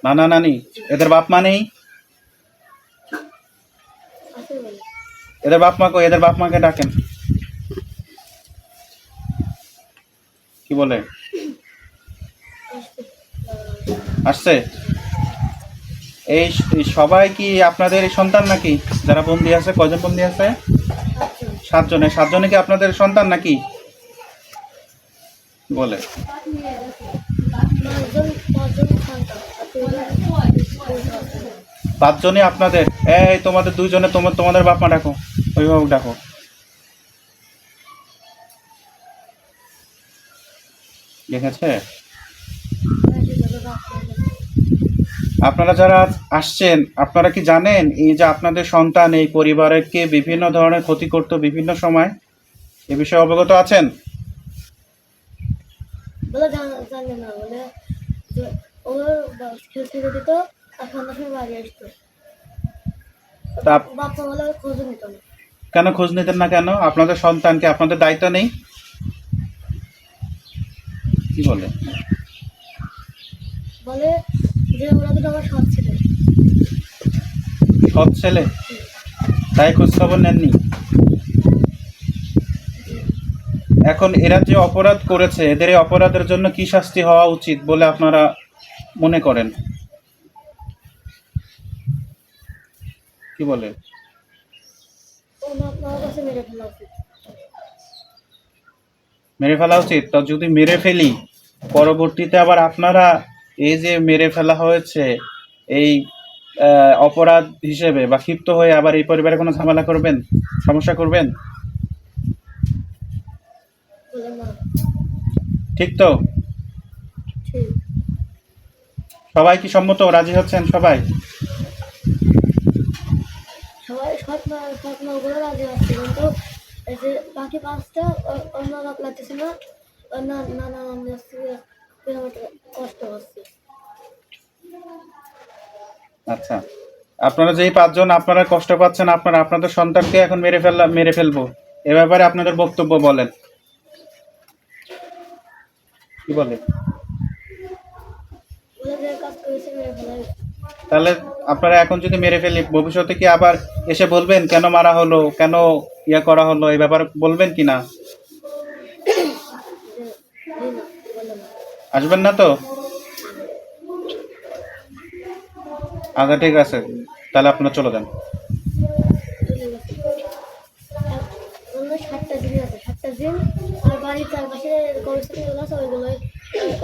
না, নানা নানি? এদের বাপ মা নেই? আছে বলে। এদের বাপ মা কই? এদের বাপ মাকে ডাকেন। কি বলে? আসতে আসছে? এই এই সবাই কি আপনাদের সন্তান নাকি? যারা বন্দি আছে, কয়জন বন্দি আছে? 7 জন। 7 জনে। 7 জনে কি আপনাদের সন্তান নাকি? কি বলে? 5 জন সন্তান আর 2 জন 5 জনই আপনাদের? এই তোমাদের 2 জনে তোমাদের বাপ মা ডাকো, অভিভাবক ডাকো। দেখেছে? আপনারা যারা আসছেন, আপনারা কি জানেন এই যে আপনাদের সন্তান এই পরিবারকে বিভিন্ন ধরনের ক্ষতি করতো বিভিন্ন সময়? এ বিষয়ে অবগত আছেন? বলে জানে না, বলে যে ওর খেলতে দিত আর সন্ধ্যার সময় বাড়ি আসতো। তা- বাচ্চা বলে ওর খোঁজ নিত না। কেন খোঁজ নিতেন না কেন? আপনাদের সন্তানকে আপনাদের দায়িত্ব নেই? কি বলে? বলে যে ওরা তো আমার সৎ ছিল। সৎ ছেলে, তাই খোঁজ খবর নেননি? এখন এরা যে অপরাধ করেছে, এদের এই অপরাধের জন্য কি শাস্তি হওয়া উচিত বলে আপনারা মনে করেন? কি বলে? আপনার কাছে মেরে ফেলা উচিত। মেরে ফেলা উচিত? তো যদি মেরে ফেলি, পরবর্তীতে আবার আপনারা এই যে মেরে ফেলা হয়েছে এই অপরাধ হিসেবে বা ক্ষিপ্ত হয়ে আবার এই পরিবারে কোনো ঝামেলা করবেন, সমস্যা করবেন? বলে না, ঠিক তো? ঠিক। সবাই কি সম্মত, রাজি হচ্ছেন সবাই? সবাই সৎ মা ওগুলো রাজি আসছে, কিন্তু এই যে বাকি 5টা অন্য লাগতেছে না। না না না, আমি আসছি কষ্ট হচ্ছে। আচ্ছা, আপনারা যেই 5 জন আপনারা কষ্ট পাচ্ছেন, আপনারা আপনাদের সন্তানকে এখন মেরে ফেলবো, এ ব্যাপারে আপনাদের বক্তব্য বলেন। কি বলে? বলে যে কাজ করেছে মেরে ফেলা উচিত। তাহলে আপনারা এখন যদি মেরে ফেলি, ভবিষ্যতে কি আবার এসে বলবেন কেন মারা হলো, কেন ইয়া করা হলো, এই ব্যাপারে বলবেন কি না? যে জি না, বলে না। আসবেন না তো? আচ্ছা ঠিক আছে, তাহলে আপনারা চলে যান। চলে গেছে। অন্য 7টা জিন আছে, 7টা জিন। আর বাড়ির চারপাশে গবেষণাগুলো আছে,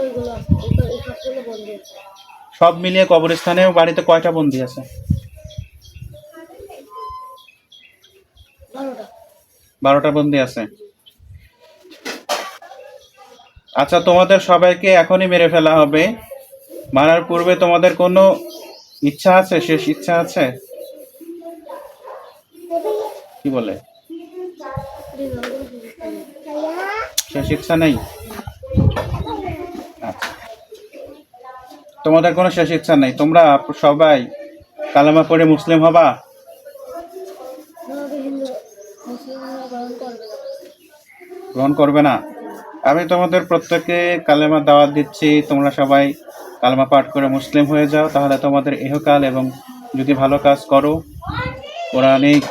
ওইগুলো আছে, ওই সবগুলো বন্ধ আছে। সব মিলিয়ে কবরস্থানে বাড়িতে কয়টা বন্দি আছে? 12টা। 12টা বন্দি আছে। আচ্ছা, তোমাদের সবাইকে এখনই মেরে ফেলা হবে, মারার পূর্বে তোমাদের কোনো ইচ্ছা আছে, শেষ ইচ্ছা আছে? কি বলে? জি না, ওগুলো সুযোগ পাই না। শেষ ইচ্ছা নেই? আচ্ছা, তোমাদের কোনো শেষ ইচ্ছা নেই, তোমরা সবাই কালেমা পড়ে মুসলিম হবা? আমাদের হিন্দু মুসলিমরা গ্রহণ করবে না। গ্রহণ করবে না? আমি তোমাদের প্রত্যেককে কালেমা দাওয়াত দিচ্ছি, তোমরা সবাই কালেমা পাঠ করে মুসলিম হয়ে যাও, তাহলে তোমাদের ইহকাল এবং যদি ভালো কাজ করো, কোরআনিক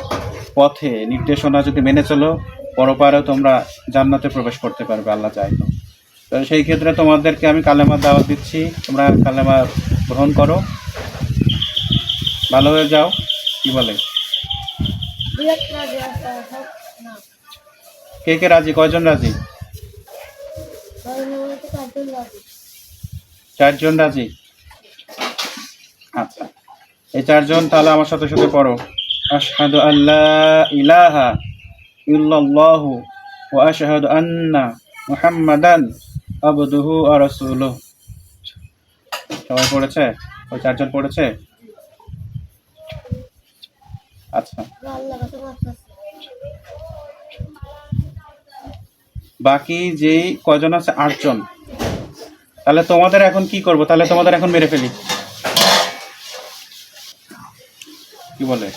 পথে নির্দেশনা যদি মেনে চলো, পরপারেও তোমরা জান্নাতে প্রবেশ করতে পারবে, আল্লাহ চাই তো। তো সেই ক্ষেত্রে তোমাদেরকে আমি কালেমা দাওয়াত দিচ্ছি, তোমরা কালেমা গ্রহণ করো, ভালো হয়ে যাও। কি বলে? বিরাট রাজি আছে, সব না। কে কে রাজি? কয়জন রাজি? ধর্মের মধ্যে 4 জন রাজি। 4 জন রাজি। আচ্ছা, এই 4 জন তাহলে আমার সাথে সাথে পড়ো। আশহাদু আল্লা ইলাহা ইল্লাল্লাহু ওয়া আশহাদু আন্না মুহাম্মাদান আবদুহু ওয়া রাসূলুহু। সবাই পড়েছে? ওই 4 জন পড়েছে? আচ্ছা, আল্লাহ কাছে মাফ চাচ্ছি। বাকি যেই কয়জন আছে 8 জন, তাহলে তোমাদের এখন কি করব? তাহলে তোমাদের এখন মেরে ফেলি, কি বলে?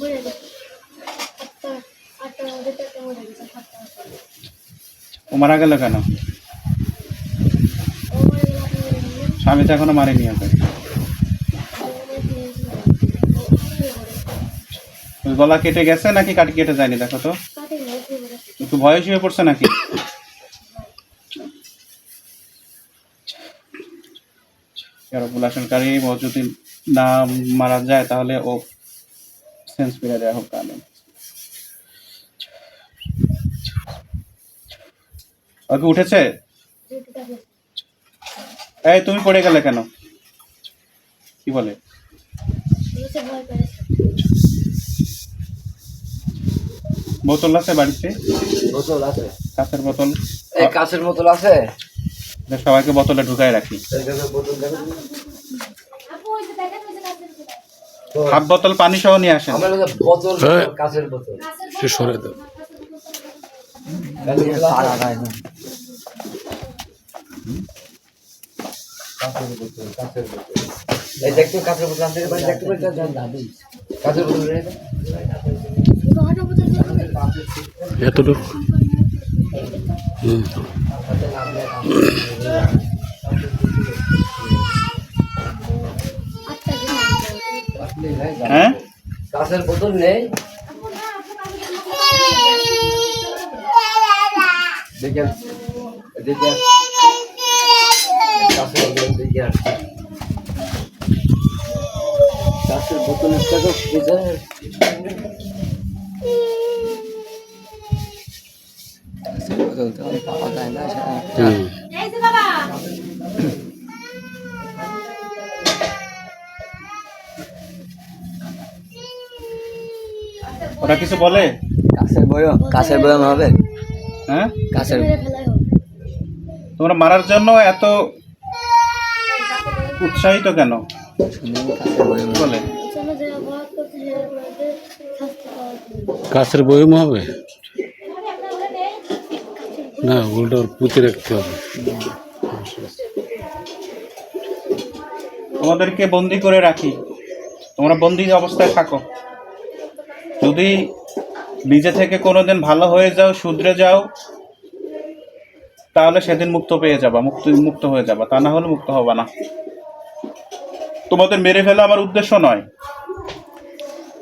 মরে গেছে আটটা, আটটার মধ্যে চারটা মরে গেছে, সাতটা আছে। ও মারা গেল কেন? ও মরে গেলে আপনি মরে গেলেন। স্বামী তো এখনো মারেনি ওকে। ওই গলা কেটে গেছে নাকি কেটে যায়নি দেখো তো, কাটে গেছে, শুয়ে পড়ে। একটু ভয় শুয়ে পড়ছে নাকি? রব্বুল আলামিন কারীম, ও যদি না মারা যায় তাহলে ও সেন্স ফিরে দেওয়া হোক। আমিন। ওকে উঠেছে? যেতে থাকে। এই তুমি পড়ে গেলে কেন, কি বলে? বলেছে ভয় পেয়েছে। বোতল আছে বাড়িতে? বোতল আছে, কাঁচের বোতল? এই কাঁচের বোতল আছে, সবাইকে বোতলে ঢুকায় রাখি। এই দেখো বোতল দেখো। আপু ওই যে দেখেন ওই যে কাছের ভিতরে। তো হাফ বোতল পানি সহ নিয়ে আসেন। আমার কাছে বোতল, কাঁচের বোতল। কাছের সরে দাও। কাঁচের বোতল, কাঁচের বোতল। এই দেখতো কাঁচের বোতল আছে, ভাই দেখতে পাই দাদি কাঁচের বোতল রে। তো হাঁটা পথে চলবে। এতটুকু আটটা দিন হ্যাঁ, কাঁচের বোতল নেই, দেখে দেখে কাঁচের বোতল দেখে আসছে। কাঁচের বোতলের টাকা সুবিধা। এই যে বাবা ওরা কিছু বলে? কাঁচের বয়ম হবে, হ্যাঁ, কাঁচের মেরে ফেলাই হোক। তোমরা মারার জন্য এত উৎসাহিত কেন, কি বলে? চলো যে অপরাধ করছে সেটা অপরাধে শাস্তি পাওয়া উচিত। কাছের বয়ম হবে না, ওগুলোটা ওর পুঁতে রাখতে হবে। তোমাদেরকে বন্দি করে রাখি, তোমরা বন্দি অবস্থায় থাকো। যদি নিজে থেকে কোনোদিন ভালো হয়ে যাও, শুধরে যাও, তাহলে সেদিন মুক্ত পেয়ে যাবা, মুক্ত হয়ে যাবা। তা না হলে মুক্ত হবা না। তোমাদের মেরে ফেলা আমার উদ্দেশ্য নয়।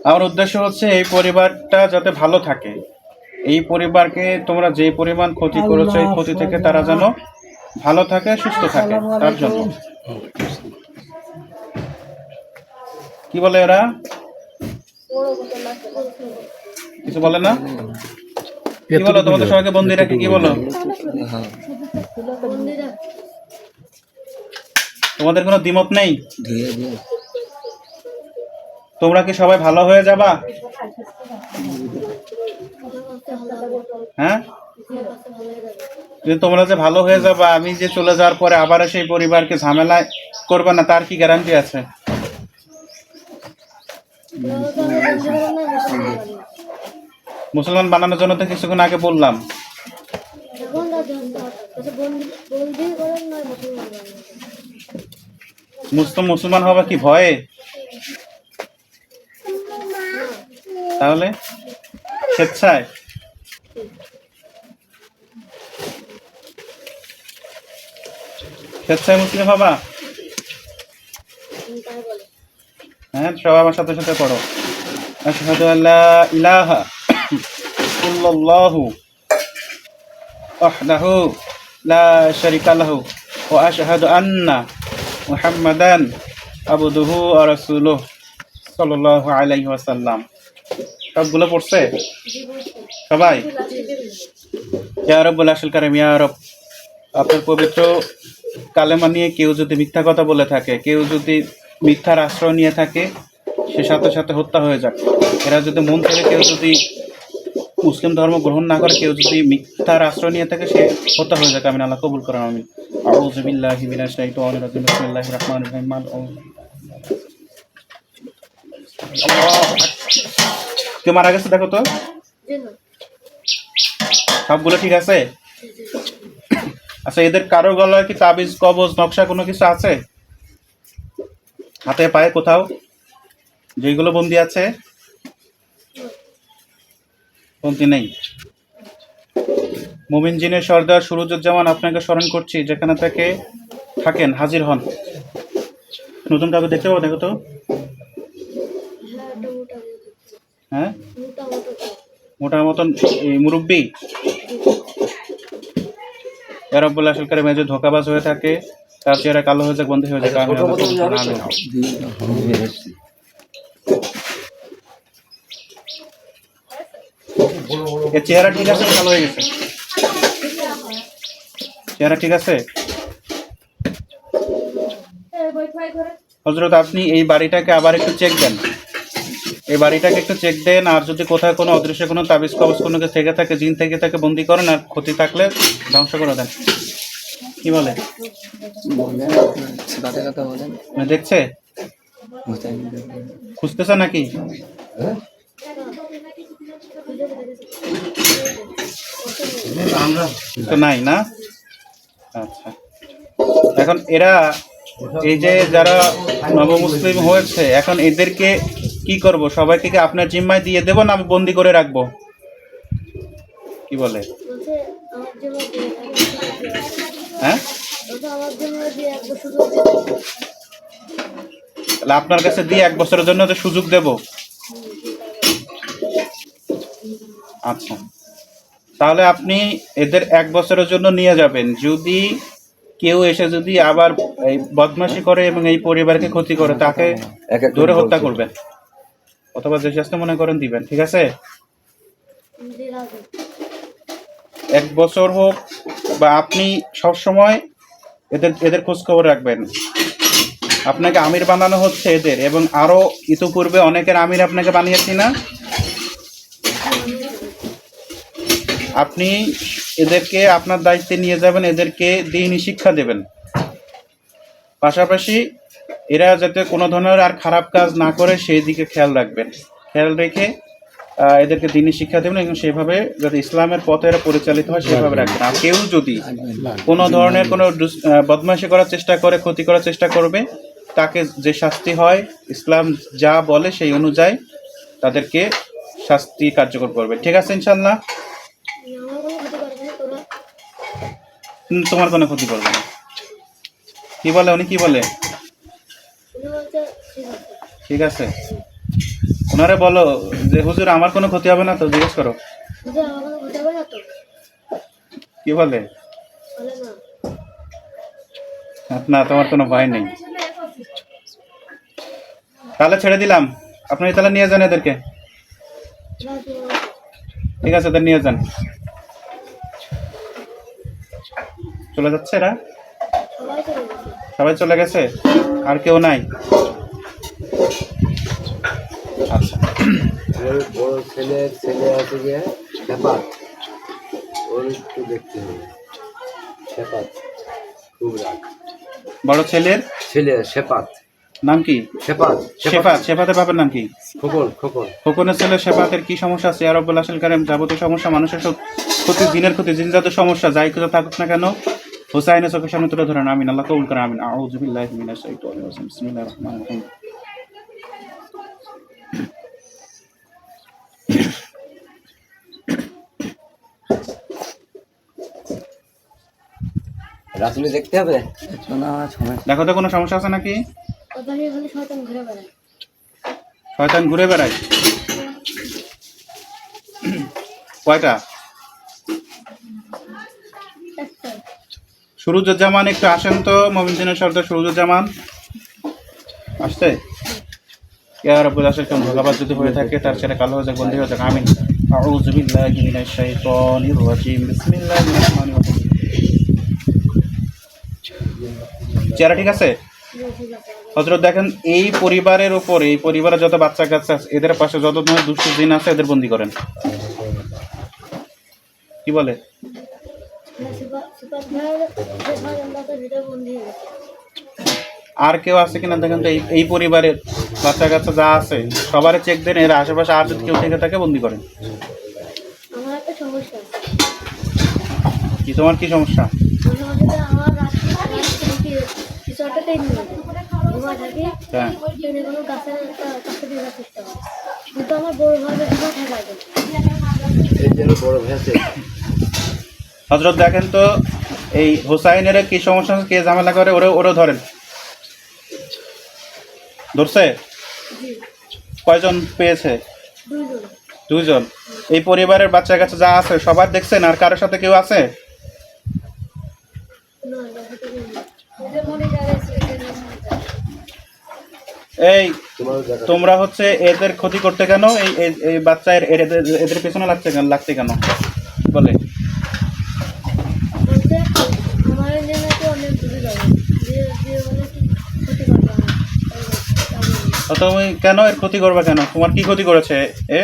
আমার উদ্দেশ্য হচ্ছে এই পরিবারটা যাতে ভালো থাকে। এই পরিবারকে তোমরা যে পরিমাণ ক্ষতি করেছো, এই ক্ষতি থেকে তারা যেন ভালো থাকে, সুস্থ থাকে, তার জন্য। কি বলে এরা? কিছু বলে না? কি বলো? তোমাদের সবাইকে বন্দি রাখি, কি বলো? বন্দিরা তোমাদের কোনো দ্বিমত নেই? তোমরা কি সবাই ভালো হয়ে যাবা? আমার কাছে ভালো হবে। হ্যাঁ, আমার কাছে ভালো হয়ে যাবে। কিন্তু তোমরা যে ভালো হয়ে যাবা, আমি যে চলে যাওয়ার পরে আবার সেই পরিবারকে ঝামেলায় করবে না, তার কি গ্যারান্টি আছে? ওরা তো আমি বন্দি করলাম না, মুসলমান বানিয়ে। মুসলমান বানানোর জন্য তো কিছুক্ষণ আগে বললাম। এখন তার জন্য বন্দি করেন নয় মুসলমান বানিয়ে। মুসলমান হবা কি ভয়ে? তাহলে স্বেচ্ছায়? স্বেচ্ছায় মুসলিম হবা? তাই বলে। হ্যাঁ, সবাই আমার সাথে সাথে পড়ো। আশহাদু আল্লা ইলাহা ইল্লাল্লাহু ওয়াহদাহু লা শারীকা লাহু ওয়া আশহাদু আন্না মুহাম্মাদান আবদুহু ওয়া রাসূলুহু সাল্লাল্লাহু আলাইহি ওয়াসাল্লাম। সবগুলো পড়ছে সবাই? ইয়া রাব্বুল আরশিল কারীম, ইয়া রব, আপনার পবিত্র কালেমা নিয়ে কেউ যদি মিথ্যা কথা বলে থাকে, কেউ যদি মিথ্যার আশ্রয় নিয়ে থাকে, সে সাথে সাথে হত্যা হয়ে যাক। এরা যদি মন থেকে কেউ যদি মুসলিম ধর্ম গ্রহণ না করে, কেউ যদি মিথ্যার আশ্রয় নিয়ে থাকে, সে হত্যা হয়ে যাক। আমিন। আল্লাহ কবুল করেন। আমিন। আউযু বিল্লাহি মিনাশ শাইতানির রাজিম। বিসমিল্লাহির রহমানির রহিম। কে মারা গেছে দেখো তো? জি না। সবগুলো ঠিক আছে? আচ্ছা, এদের কারো গলায় কি তাবিজ কবজ নকশা কোনো কিছু আছে? হাতে পায়ে কোথাও যেগুলো বন্দি আছে? বন্দি নেই। মুমিন জিনের সর্দার সুরুজ্জামান আপনাকে স্মরণ করছি, যেখানে থেকে থাকেন হাজির হন। নতুন কাউকে দেখতে পাবো? দেখো তো। হ্যাঁ, একটা মোটা হ্যাঁ, মোটা মোটা তো। মোটা মতন এই মুরব্বী। রব্বুল আশিল কারীম যে ধোঁকাবাজ হয়ে থাকে, তার চেহারা কালো হয়ে যাক, বন্ধী হয়ে যাক। আমিন। ছোট বোতল যাবে তো? এর চেহারা ঠিক আছে? ভালো হয়ে গেছে চেহারা? ঠিক আছে হযরত, আপনি এই বাড়িটাকে আবার একটু চেক দেন। এই বাড়িটাকে একটু চেক দেন, আর যদি কোথাও কোনো অদৃশ্য কোনো তাবিজ কবজ কোনো কিছু থেকে থাকে, জিন থেকে থাকে, বন্দি করেন, আর ক্ষতি থাকলে ধ্বংস করে দেন। কি বলে? দেখছে? খুঁজতেছে নাকি? তো নাই না? আচ্ছা, এখন এরা এই যে যারা নবমুসলিম হয়েছে, এখন এদেরকে কি করব? সবাইকে কি আপনার জিম্মায় দিয়ে দেবো, না আমি বন্দি করে রাখবো? কি বলে? বলছে আমার জন্য দিয়ে হ্যাঁ, বলছে আমার জন্য দিয়ে এক বছর সুযোগ দিয়ে দেবো। তাহলে আপনার কাছে দিয়ে 1 বছরের জন্য তো সুযোগ দেব? আচ্ছা, তাহলে আপনি এদের 1 বছরের জন্য নিয়ে যাবেন। যদি কেউ এসে যদি আবার এই বদমাশি করে এবং এই পরিবারকে ক্ষতি করে, তাকে ধরে হত্যা করবেন, অথবা যে শাস্তি মনে করেন দিবেন। ঠিক আছে? দিয়ে রাখবেন। 1 বছর হোক, বা আপনি সবসময় এদের খোঁজ খবর রাখবেন। আপনাকে আমির বানানো হচ্ছে এদের, এবং আরো ইতিপূর্বে অনেকের আমির আপনাকে বানিয়েছি না? আপনি এদেরকে আপনার দায়িত্বে নিয়ে যাবেন, এদেরকে দ্বীনি শিক্ষা দেবেন। পাশাপাশি এরা যাতে কোনো ধরনের আর খারাপ কাজ না করে সেই দিকে খেয়াল রাখবেন। খেয়াল রেখে এদেরকে দ্বীনি শিক্ষা দেবেন, এবং সেভাবে যাতে ইসলামের পথে এরা পরিচালিত হয় সেভাবে রাখবেন। আর কেউ যদি কোনো ধরনের কোনো বদমাইশি করার চেষ্টা করে, ক্ষতি করার চেষ্টা করবে, তাকে যে শাস্তি হয় ইসলাম যা বলে সেই অনুযায়ী তাদেরকে শাস্তি কার্যকর করবে। ঠিক আছে ইনশাল্লাহ? আমার কোনো ক্ষতি করবে না, তোরা তোমার কোনো ক্ষতি করবে না। কি বলে উনি? কি বলে? উনি বলছে ঠিক আছে। ঠিক আছে, ওনারে বলো যে হুজুর আমার কোনো ক্ষতি হবে না তো, জিজ্ঞেস করো। বলছে আমার কোনো ক্ষতি হবে না তো? কি বলে? বলে না। না, তোমার কোনো ভয় নেই। তাহলে ছেড়ে দিলাম, আপনি তাহলে নিয়ে যান এদেরকে। না, তুমি ঠিক আছে, এদের নিয়ে যান। চলে যাচ্ছে এরা? সবাই চলে গেছে। সবাই চলে গেছে? আর কেউ নাই? আচ্ছা, ওর বড় ছেলে আছে গিয়ে শেফাত, ওর একটু দেখতে হবে। শেফাত খুব রাগ। বড় ছেলের ছেলে শেফাত, নাম কি? শেফাত শেফাত। শেফাতের বাবার নাম কি? খোকন খোকন। খোকনের ছেলে শেফাতের কি সমস্যা আছে? রব্বুল আশিল কারীম যাবতীয় সমস্যা, মানুষের ক্ষতি, জিনের ক্ষতি, জিনজাত সমস্যা যাই কিছু থাকুক না কেন, হুসাইনের চোখের সামনে তুলে ধরেন। আমিন। আল্লাহ কবুল করেন। আমিন। আউযু বিল্লাহি মিনাশ শাইতানির রাজিম। বিসমিল্লাহির রহমানির রহিম। রাতুলি দেখতে হবে? দেখো তো কোনো সমস্যা আছে নাকি? ওর বাড়ির খালি শয়তান ঘুরে বেড়ায়। শয়তান ঘুরে বেড়ায়? কয়টা? একটা সুরুজ্জামান একটু আসেন তো, মমিনদিনের সর্দার সুরুজ্জামান আসতে। ইয়া রাব্বুল আশিল কারীম ধোঁকাবাজ যদি হয়ে থাকে, তার ছেলে কালো হয়ে যাক, বন্দী হয়ে যাক। আমিন। আউযু বিল্লাহি মিনাশ শাইতানির রাজিম। বিসমিল্লাহির রহমানির রহিম। চেহারা ঠিক আছে? ঠিক আছে। হযরত দেখেন, এই পরিবারের উপর, এই পরিবারের যত বাচ্চা কাচ্চা আছে, এদের পাশে যত ধরনের দুষ্ট জিন আছে, এদের বন্দী করেন। কি বলে? সুপার ভাইয়ের যে শয়তানটা ভিতরে বন্দি হয়ে গেছে। আর কেউ আছে কিনা দেখেন তো, এই পরিবারের বাচ্চা কাচ্চা যা আছে সবারই চেক দেন, এর আশেপাশে আর যদি কেউ থেকে থাকে বন্দি করেন। আমার একটা সমস্যা আছে। কি তোমার কি সমস্যা? মাঝে মাঝে আমার রাত্রি কিছু একটা ট্রেন নিয়ে ঘুমা থাকি, হ্যাঁ ট্রেনে কোনো গাছের কাছে দিয়ে যাওয়ার চেষ্টা করে, কিন্তু আমার বড় ভাই ঘুমা ঠেকায় দেয়। এই যে বড় ভেসে হজরত দেখেন তো এই হুসাইনের কি সমস্যা আছে, কে ঝামেলা করে, ওরেও ধরেন। ধরছে? জি, কয়জন পেয়েছে? 2 জন। 2 জন। এই পরিবারের বাচ্চা কাচ্চা যা আছে সবার দেখছেন, আর কারোর সাথে কেউ আছে? না, হতে পারে না। ওদের মনে যায় এই তোমারও দেখা তোমরা হচ্ছে এদের ক্ষতি করতে কেন, এই বাচ্চা এদের পেছনে লাগতে কেন বলে? বলতে আমার জন্য তো অনেক দূরে যাবে, যে যে বলে কি ক্ষতি করবে আমার, তো তুমি কেন এর ক্ষতি করবে কেন? তোমার কি ক্ষতি করেছে এ?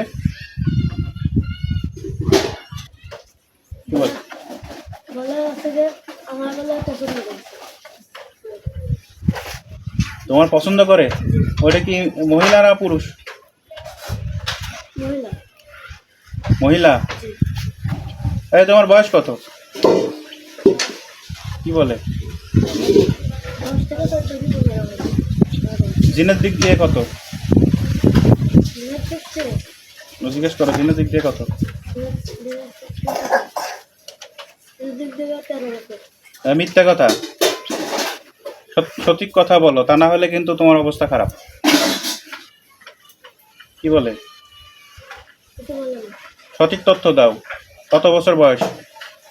কি বল? বলে হচ্ছে যে আমার বলে পছন্দ করছে। তোমার পছন্দ করে? ওটা কি মহিলা না পুরুষ? মহিলা। মহিলা। জি। এই তোমার বয়স কত? কি বলে? 10 থেকে 14 দিন বলে হবে। জিনের দিক দিয়ে কত? দিনের থেকে জিজ্ঞেস করো, জিনের দিক দিয়ে কত? দিক থেকে 13 বছর। মিথ্যা কথা, সঠিক কথা বলো, তা না হলে কিন্তু তোমার অবস্থা খারাপ। কি বলে? কিছু বলে না। সঠিক তথ্য দাও। কত বছর বয়স?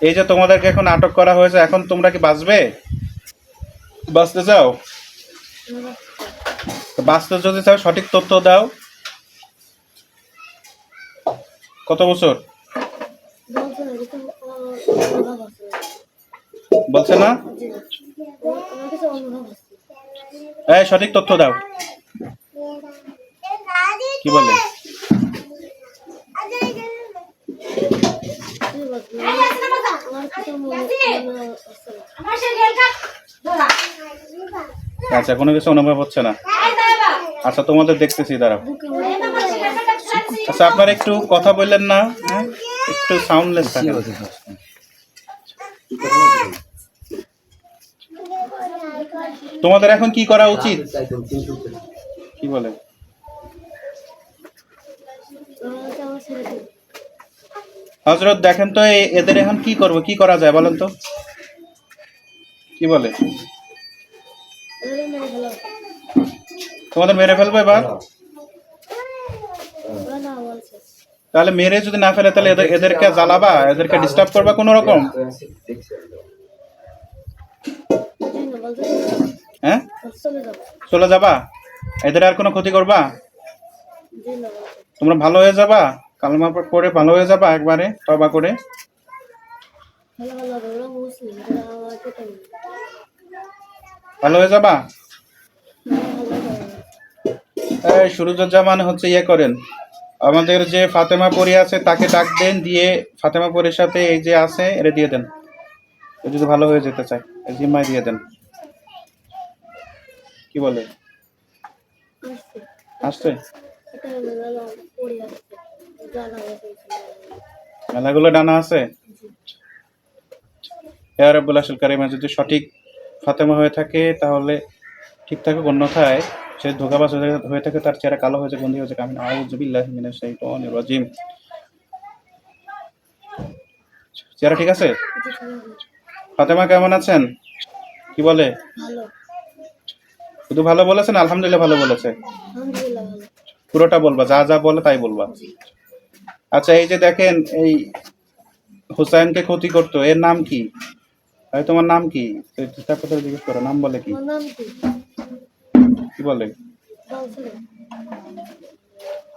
এই যে তোমাদেরকে এখন আটক করা হয়েছে, এখন তোমরা কি বাঁচবে? বাঁচতে চাও? আমার তো বাঁচতে যদি চাও সঠিক তথ্য দাও। কত বছর বলছে না, কিন্তু অনুভব আছে। বলছে না? জি, আমার কিছু অনুভব আছে। এই সঠিক তথ্য দাও। কি বলে? কি বলছে? আমার কিছু মনে আসছে না। আচ্ছা, কোনো কিছু অনুভব হচ্ছে না। আচ্ছা, তোমাদের দেখতেছি, দাঁড়াও। বুকে মনে আচ্ছা, আপনারা একটু কথা বললেন না, হ্যাঁ? একটু সাউন্ডলেস থাকেন। তোমাদের এখন কি করা উচিত? কি বলে? আমার ছেলেকে হজরত দেখেন তো এদের এখন কি করবো, কি করা যায় বলেন তো? কি বলে? মেরে ফেলা। তোমাদের মেরে ফেলবো এবার? ওরা না বলছে। তাহলে মেরে যদি না ফেলে, তাহলে এদেরকে জ্বালাবা, এদেরকে ডিস্টার্ব করবা কোনো রকম? জি না, বলছে হ্যাঁ, চলে যাবো। চলে যাবা? এদের আর কোনো ক্ষতি করবা? জি না, বলছে তোমরা ভালো হয়ে যাবা, কালমা পাঠ করে ভালো হয়ে যাবা একবারে, তওবা করে। ভালো ভালো হবে। ওরা মুসলিম, ওরা আমার কথা বলে। ভালো হয়ে যাবা? ভালো হবে। এই সুরুজ্জামান হচ্ছে ইয়ে করেন, আমাদের যে ফাতেমা পরি আছে তাকে ডাক দেন, দিয়ে ফাতেমা পরির সাথে এই যে আছে এটা দিয়ে দেন। ও যদি ভালো হয়ে যেতে চায়, এই জিম্মায় দিয়ে দেন। কি বলে? আসছে। আসছে? এটা মেলা পড়ে আসছে। জানা গেছে। মেলাগুলো ডানা আছে। হে রাব্বুল আশিল কারিমা, যদি সঠিক ফাতেমা হয়ে থাকে তাহলে ঠিক থাকে, অন্যথায় সে ধোঁকাবাজ হয়ে থাকে, তার চেহারা কালো হয়েছে, গন্ধি হয়েছে। আমি আউযু বিল্লাহি মিনাশ শাইতানির রাজিম। চেহারা ঠিক আছে? ফাতেমা কেমন আছেন? কি বলে? ভালো। শুধু ভালো বলেছেন? আলহামদুলিল্লাহ ভালো বলেছে? আলহামদুলিল্লাহ ভালো। পুরোটা বলবা, যা যা বলে তাই বলবা। আচ্ছা, এই যে দেখেন, এই হুসাইনকে ক্ষতি করতো, এর নাম কি? ভাই তোমার নাম কি? তারপর জিজ্ঞেস করো, নাম বলে কি? আমার নাম কি? কি বলে? বলছে না।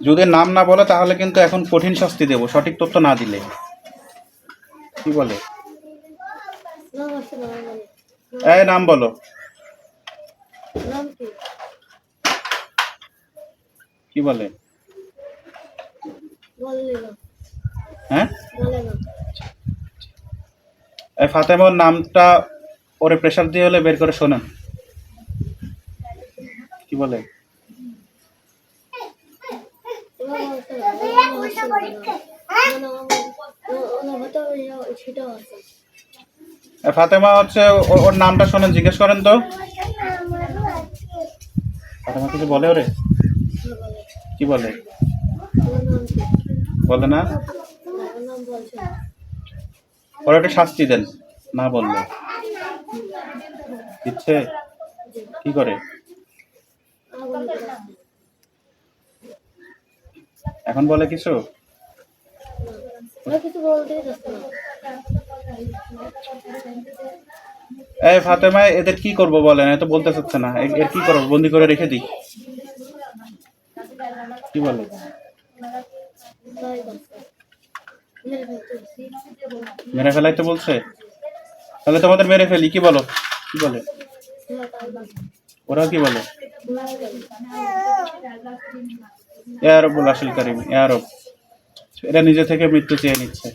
যদি নাম না বলে তাহলে কিন্তু এখন কঠিন শাস্তি দেবো, সঠিক তথ্য না দিলে। কি বলে? নাম আসছে না, আমার মনে। এই নাম বলো। নাম কি? কি বলে? বললি না। হ্যাঁ, বলে না। এই ফাতেমার নামটা ওরে প্রেশার দিয়ে হলে বের করে শোনেন। কি বলে? ওরা বলছে না। ওরা মনে হচ্ছে না। ওরা হয়তো সেটাও আছে। ফাতেমা হচ্ছে ওর নামটা শোনেন, জিজ্ঞেস করেন তো। ফাতেমা কিছু বলে ওরে? কি বলে? বলে না? নাম বলছে না। ওরা একটা শাস্তি দেন, না বললে দিচ্ছে। কি করে এখন? বলে কিছু? ওরা কিছু বলতেই যাচ্ছে না। এই ফাতেমা, এদের কি করবো বলেন? এত বলতে চাচ্ছে না, এর কি করবো? বন্দি করে রেখে দিই? কি বলে? তাই বলছে। মেরে ফেলতেছি। মেরে ফেলাইতে বলছে? তাহলে তোমাদের মেরে ফেলি, কি বলো? কি বলে হ্যাঁ, তাই বলছে। ওরা? কি বলে? বলছে। ইয়া রব্বুল আশিল কারিম, ইয়া রব। এরা নিজে থেকে মৃত্যু চেয়ে নিচ্ছে।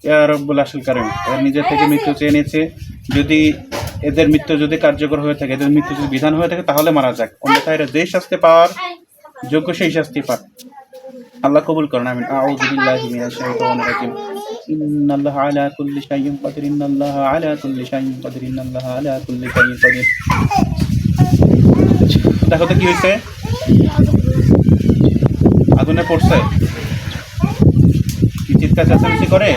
ইয়া রব্বুল আশিল কারিম, এরা নিজে থেকে মৃত্যু চেয়ে নিচ্ছে। যদি এদের মৃত্যু যদি কার্যকর হয়ে থাকে, এদের মৃত্যু যদি বিধান হয়ে থাকে, তাহলে মারা যাক। অন্যথায় এরা যে শাস্তি পাওয়ার যোগ্য সেই শাস্তি পাক। আল্লাহ কবুল করেন, আমিন। আউযু বিল্লাহি মিনাশ শাইতানির রাজিম। ইন্নাল্লাহা আলা কুল্লি শাইইন কাদির, ইন্নাল্লাহা আলা কুল্লি শাইইন কাদির, ইন্নাল্লাহা আলা কুল্লি শাইইন কাদির। দেখো তো কি হয়েছে? আগুনে পড়ছে। কি চিৎকার চেঁচামেচি করে?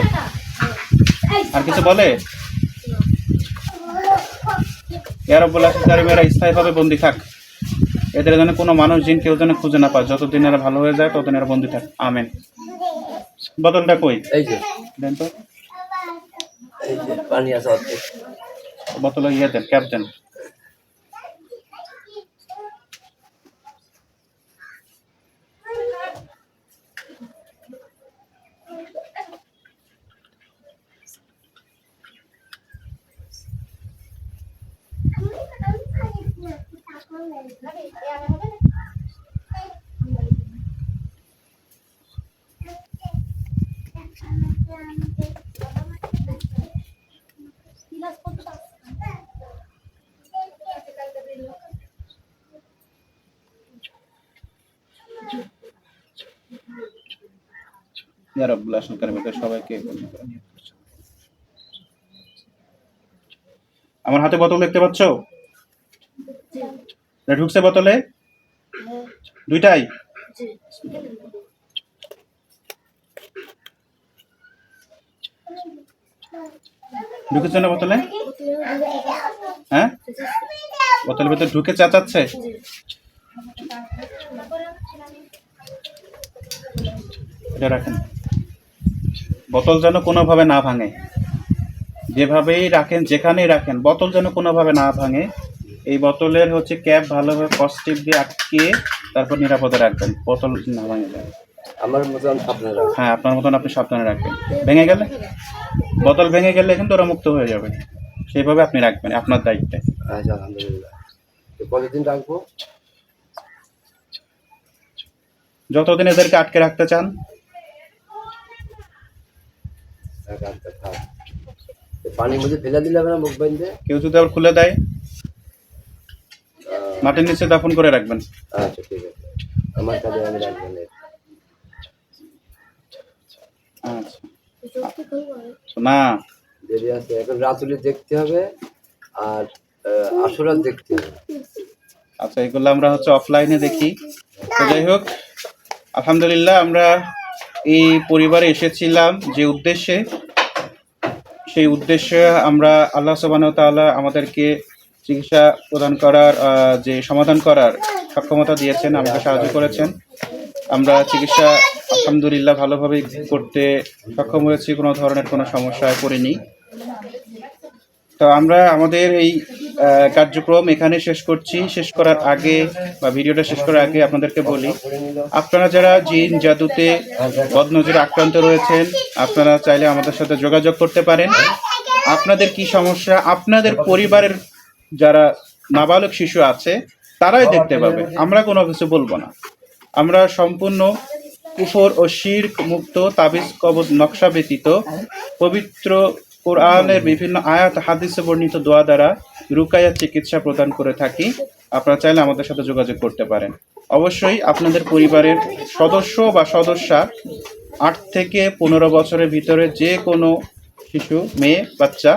আর কিছু বলে? ইয়া রব্বুল আলামিন, এরা স্থায়ীভাবে বন্দী থাক। এদের যেন কোনো মানুষ জিন কেউ যেন খুঁজে না পায়। যতদিন এরা ভালো হয়ে যায় ততদিন এরা বন্দী থাক। আমিন। বোতলটা কই? এই যে দেন তো। এই যে পানি আছে অর্ধেক। বোতলে ইয়ে দেন, ক্যাপ দেন। ইয়া রাব্বুল আলামিন কারিমের সবাইকে বন্দী করে নিয়ে আসুন। আমার হাতে বোতল দেখতে পাচ্ছ? এটা ঢুকছে বোতলে? হ্যাঁ, দুইটাই? জি। ঢুকেছে না বোতলে? বোতলের ভিতরে হ্যাঁ, চেঁচাচ্ছে। বোতলের ভিতরে ঢুকে চেঁচাচ্ছে। জি। এটা রাখেন। বোতল যেন কোনোভাবে না ভাঙে। যেভাবেই রাখেন, যেখানেই রাখেন, বোতল যেন কোনোভাবে না ভাঙে। এই বোতলের হচ্ছে ক্যাপ ভালোভাবে কস্টিপ দিয়ে আটকিয়ে তারপর নিরাপদে রাখবেন, বোতল না ভাঙে যায়। আমার মতন সাবধানে রাখো। হ্যাঁ, আপনার মতন আপনি সাবধানে রাখবেন। ভেঙে গেলে, বোতল ভেঙে গেলে কিন্তু ওরা মুক্ত হয়ে যাবে। সেইভাবে আপনি রাখবেন, আপনার দায়িত্বে। আচ্ছা, আলহামদুলিল্লাহ। তো কতদিন রাখবো? যতদিন এদেরকে আটকে রাখতে চান। আচ্ছা, থাক। তো পানির মধ্যে ফেলে দিলে হবে না মুখ বাইন্ধে? কেউ যদি আবার খুলে দেয়, মাটির নিচে দাফন করে রাখবেন। আচ্ছা, ঠিক আছে। আমার কাছে আমি রাখবো না। আচ্ছা, চোখটি খুলবো না। না দেরি আছে, এখন রাতুলি দেখতে হবে আর আসরাত দেখতে হবে। আচ্ছা, এগুলো আমরা হচ্ছে অফলাইনে দেখি। তো যাই হোক, আলহামদুলিল্লাহ, আমরা এই পরিবারে এসেছিলাম যে উদ্দেশ্যে, সেই উদ্দেশ্যে আমরা আল্লাহ সুবহানাহু ওয়া তাআলা আমাদেরকে চিকিৎসা প্রদান করার, যে সমাধান করার সক্ষমতা দিয়েছেন, আমাকে সাহায্য করেছেন। আমরা চিকিৎসা আলহামদুলিল্লাহ ভালোভাবে করতে সক্ষম হয়েছি, কোনো ধরনের কোনো সমস্যায় পড়িনি। তো আমরা আমাদের এই কার্যক্রম এখানে শেষ করছি। শেষ করার আগে বা ভিডিওটা শেষ করার আগে আপনাদেরকে বলি, আপনারা যারা জিন জাদুতে বদনজরে আক্রান্ত রয়েছেন, আপনারা চাইলে আমাদের সাথে যোগাযোগ করতে পারেন। আপনাদের কি সমস্যা, আপনাদের পরিবারের যারা নাবালক শিশু আছে তারাই দেখতে পাবে, আমরা কোনো কিছু বলবো না। আমরা সম্পূর্ণ কুফর ও শিরক মুক্ত, তাবিজ কবজ নকশা ব্যতীত পবিত্র কোরআনের বিভিন্ন আয়াত হাদিসে বর্ণিত দোয়া দ্বারা রুকায়া চিকিৎসা প্রদান করে থাকি। আপনারা চাইলে আমাদের সাথে যোগাযোগ করতে পারেন। অবশ্যই আপনাদের পরিবারের সদস্য বা সদস্যা 8 থেকে 15 বছরের ভিতরে যে কোনো শিশু, মেয়ে, বাচ্চা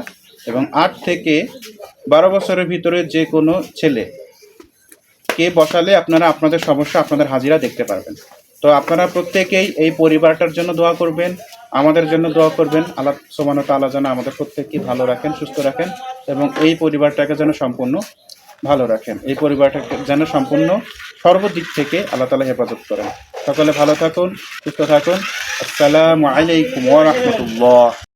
এবং 8 থেকে 12 বছরের ভিতরে যে কোনো ছেলে কে বসালে আপনারা আপনাদের সমস্যা, আপনাদের হাজিরা দেখতে পারবেন। তো আপনারা প্রত্যেকেই এই পরিবারটার জন্য দোয়া করবেন, আমাদের জন্য দোয়া করবেন। আল্লাহ সুবহানাহু ওয়া তাআলা যেন আমাদের প্রত্যেককে ভালো রাখেন, সুস্থ রাখেন এবং এই পরিবারটাকে যেন সম্পূর্ণ ভালো রাখেন। এই পরিবারটাকে যেন সম্পূর্ণ সর্বদিক থেকে আল্লাহ তাআলা হেফাজত করেন। সকলে ভালো থাকুন, সুস্থ থাকুন। আসসালামু আলাইকুম ওয়া রাহমাতুল্লাহ।